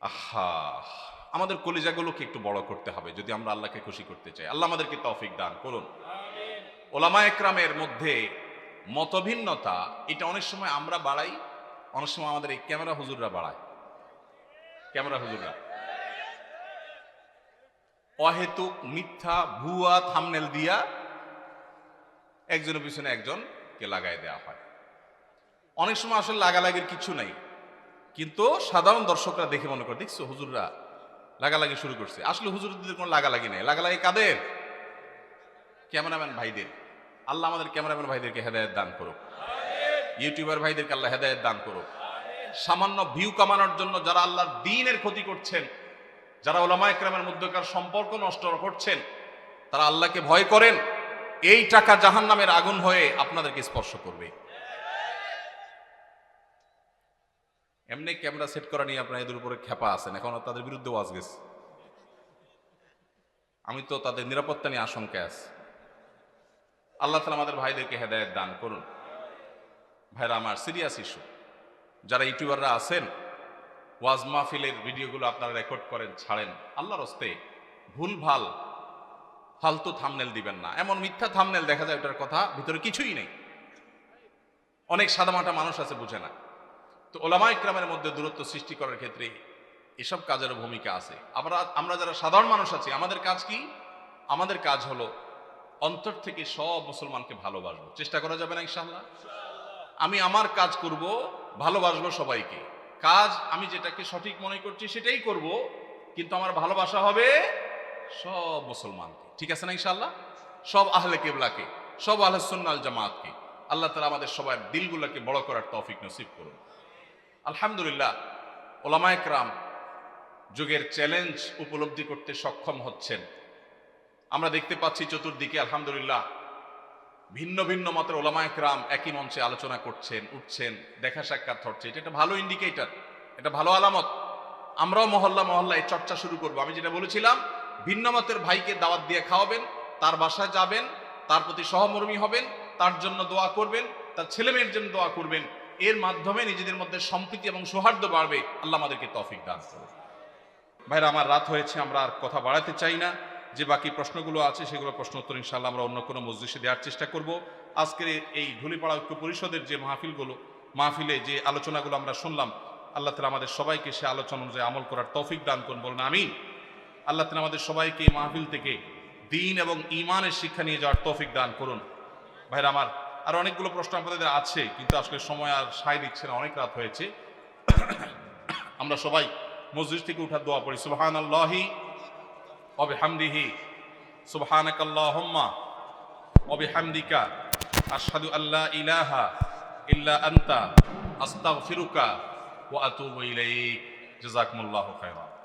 A: আহা, আমাদের কলিজাগুলোকে একটু বড় করতে হবে যদি আমরা আল্লাহকে খুশি করতে চাই। আল্লাহ আমাদেরকে তৌফিক দান করুন। ওলামা একরামের মধ্যে মতভিন্নতা, এটা অনেক সময় আমরা বাড়াই, অনেক সময় আমাদের এই ক্যামেরা হুজুররা বাড়ায়। ক্যামেরা হুজুররা অহেতুক মিথ্যা ভুয়া থাম্বনেল দিয়া একজনের পিছনে একজনকে লাগাই দেওয়া হয়। অনেক সময় আসলে লাগালাগির কিছু নাই, কিন্তু সাধারণ দর্শকরা দেখে মনে করে, দেখছো হুজুররা লাগালাগি শুরু করছে। আসলে হুজুরদের কোনো লাগালাগি নাই, লাগালাগি কাদের? ক্যামেরাম্যান ভাইদের। আল্লাহ আমাদের ক্যামেরাম্যান ভাইদেরকে হেদায়েত দান করুক, ইউটিউবার ভাইদেরকে আল্লাহ হেদায়েত দান করুক। সামান্য ভিউ কামানোর জন্য যারা আল্লাহর দ্বীনের ক্ষতি করছেন, যারা ওলামা একরামের মধ্যকার সম্পর্ক নষ্ট করছেন, তারা আল্লাহকে ভয় করেন। এই টাকা জাহান্নামের আগুন হয়ে আপনাদেরকে স্পর্শ করবে। এমনি ক্যামেরা সেট করা নিয়ে আপনার এদের উপরে খেপা আছেন, এখন তাদের বিরুদ্ধে ওয়াজ গেছে। আমি তো তাদের নিরাপত্তা নিয়ে আশঙ্কায় আছি। আল্লাহ তাআলা আমাদের ভাইদেরকে হেদায়েত দান করুন। ভাইরা আমার, সিরিয়াস ইস্যু। যারা ইউটিউবাররা আছেন, ওয়াজ মাহফিলের ভিডিওগুলো আপনারা রেকর্ড করেন, ছাড়েন, আল্লাহর হস্তে ভুলভাল ফালতু থাম্বনেল দিবেন না। এমন মিথ্যা থাম্বনেল দেখা যায় ওটার কথা ভিতরে কিছুই নেই। অনেক সাদামাটা মানুষ আছে, বুঝে না। তো ওলামা ইকরামের মধ্যে দূরত্ব সৃষ্টি করার ক্ষেত্রে এসব কাজের ভূমিকা আছে। আমরা যারা সাধারণ মানুষ আছি, আমাদের কাজ কি? আমাদের কাজ হলো অন্তর থেকে সব মুসলমানকে ভালোবাসবো। চেষ্টা করা যাবে না ইনশাআল্লাহ? আমি আমার কাজ করব, ভালোবাসবো সবাইকে। কাজ আমি যেটাকে সঠিক মনে করছি সেটাই করব, কিন্তু আমার ভালোবাসা হবে সব মুসলমানকে। ঠিক আছে না ইনশাআল্লাহ? সব আহলে কিবলাকে, সব আহলে সুন্নাত জামাতকে। আল্লাহ তাআলা আমাদের সবার দিলগুলোকে বড় করার তৌফিক নসিব করুন। আলহামদুলিল্লাহ, ওলামা একরাম যুগের চ্যালেঞ্জ উপলব্ধি করতে সক্ষম হচ্ছেন। আমরা দেখতে পাচ্ছি চতুর্দিকে আলহামদুলিল্লাহ ভিন্ন ভিন্ন মতের ওলামায়ে কেরাম একই মঞ্চে আলোচনা করছেন, উঠছেন, দেখা সাক্ষাৎ হচ্ছে, এটা একটা ভালো ইন্ডিকেটর, এটা ভালো আলামত। আমরাও মহল্লা মহল্লায় চর্চা শুরু করব। আমি যেটা বলেছিলাম, ভিন্ন মতের ভাইকে দাওয়াত দিয়ে খাওয়াবেন, তার বাসায় যাবেন, তার প্রতি সহমর্মী হবেন, তার জন্য দোয়া করবেন, তার ছেলে মেয়ের জন্য দোয়া করবেন। এর মাধ্যমে নিজেদের মধ্যে সম্প্রীতি এবং সৌহার্দ্য বাড়বে। আল্লাহ আমাদেরকে তৌফিক দান করুন। ভাইরা, আমার রাত হয়েছে, আমরা আর কথা বাড়াতে চাই না। যে বাকি প্রশ্নগুলো আছে সেগুলো প্রশ্ন উত্তর ইনশাআল্লাহ আমরা অন্য কোনো মজলিসে দেওয়ার চেষ্টা করব। আজকের এই ধুলিপাড়া ঐক্য পরিষদের যে মাহফিলে যে আলোচনাগুলো আমরা শুনলাম, আল্লাহ তাআলা আমাদের সবাইকে সে আলোচনা অনুযায়ী আমল করার তৌফিক দান করুন, বলুন আমিন। আল্লাহ তাআলা আমাদের সবাইকে এই মাহফিল থেকে দ্বীন এবং ঈমানের শিক্ষা নিয়ে যাওয়ার তৌফিক দান করুন। ভাইরা আমার, আর অনেকগুলো প্রশ্ন আপনাদের আছে, কিন্তু আসলে সময় আর সায় দিচ্ছে না, অনেক রাত হয়েছে। আমরা সবাই মসজিদ থেকে উঠার দোয়া পড়ি। সুবহানাল্লাহি ওয়া বিহামদিহি, সুবহানাকাল্লাহুম্মা ওয়া বিহামদিকা, আশহাদু আল্লা ইলাহা ইল্লা আনতা, আস্তাগফিরুকা ওয়া আতুবু ইলাইক। জাযাকুমুল্লাহু খায়রান।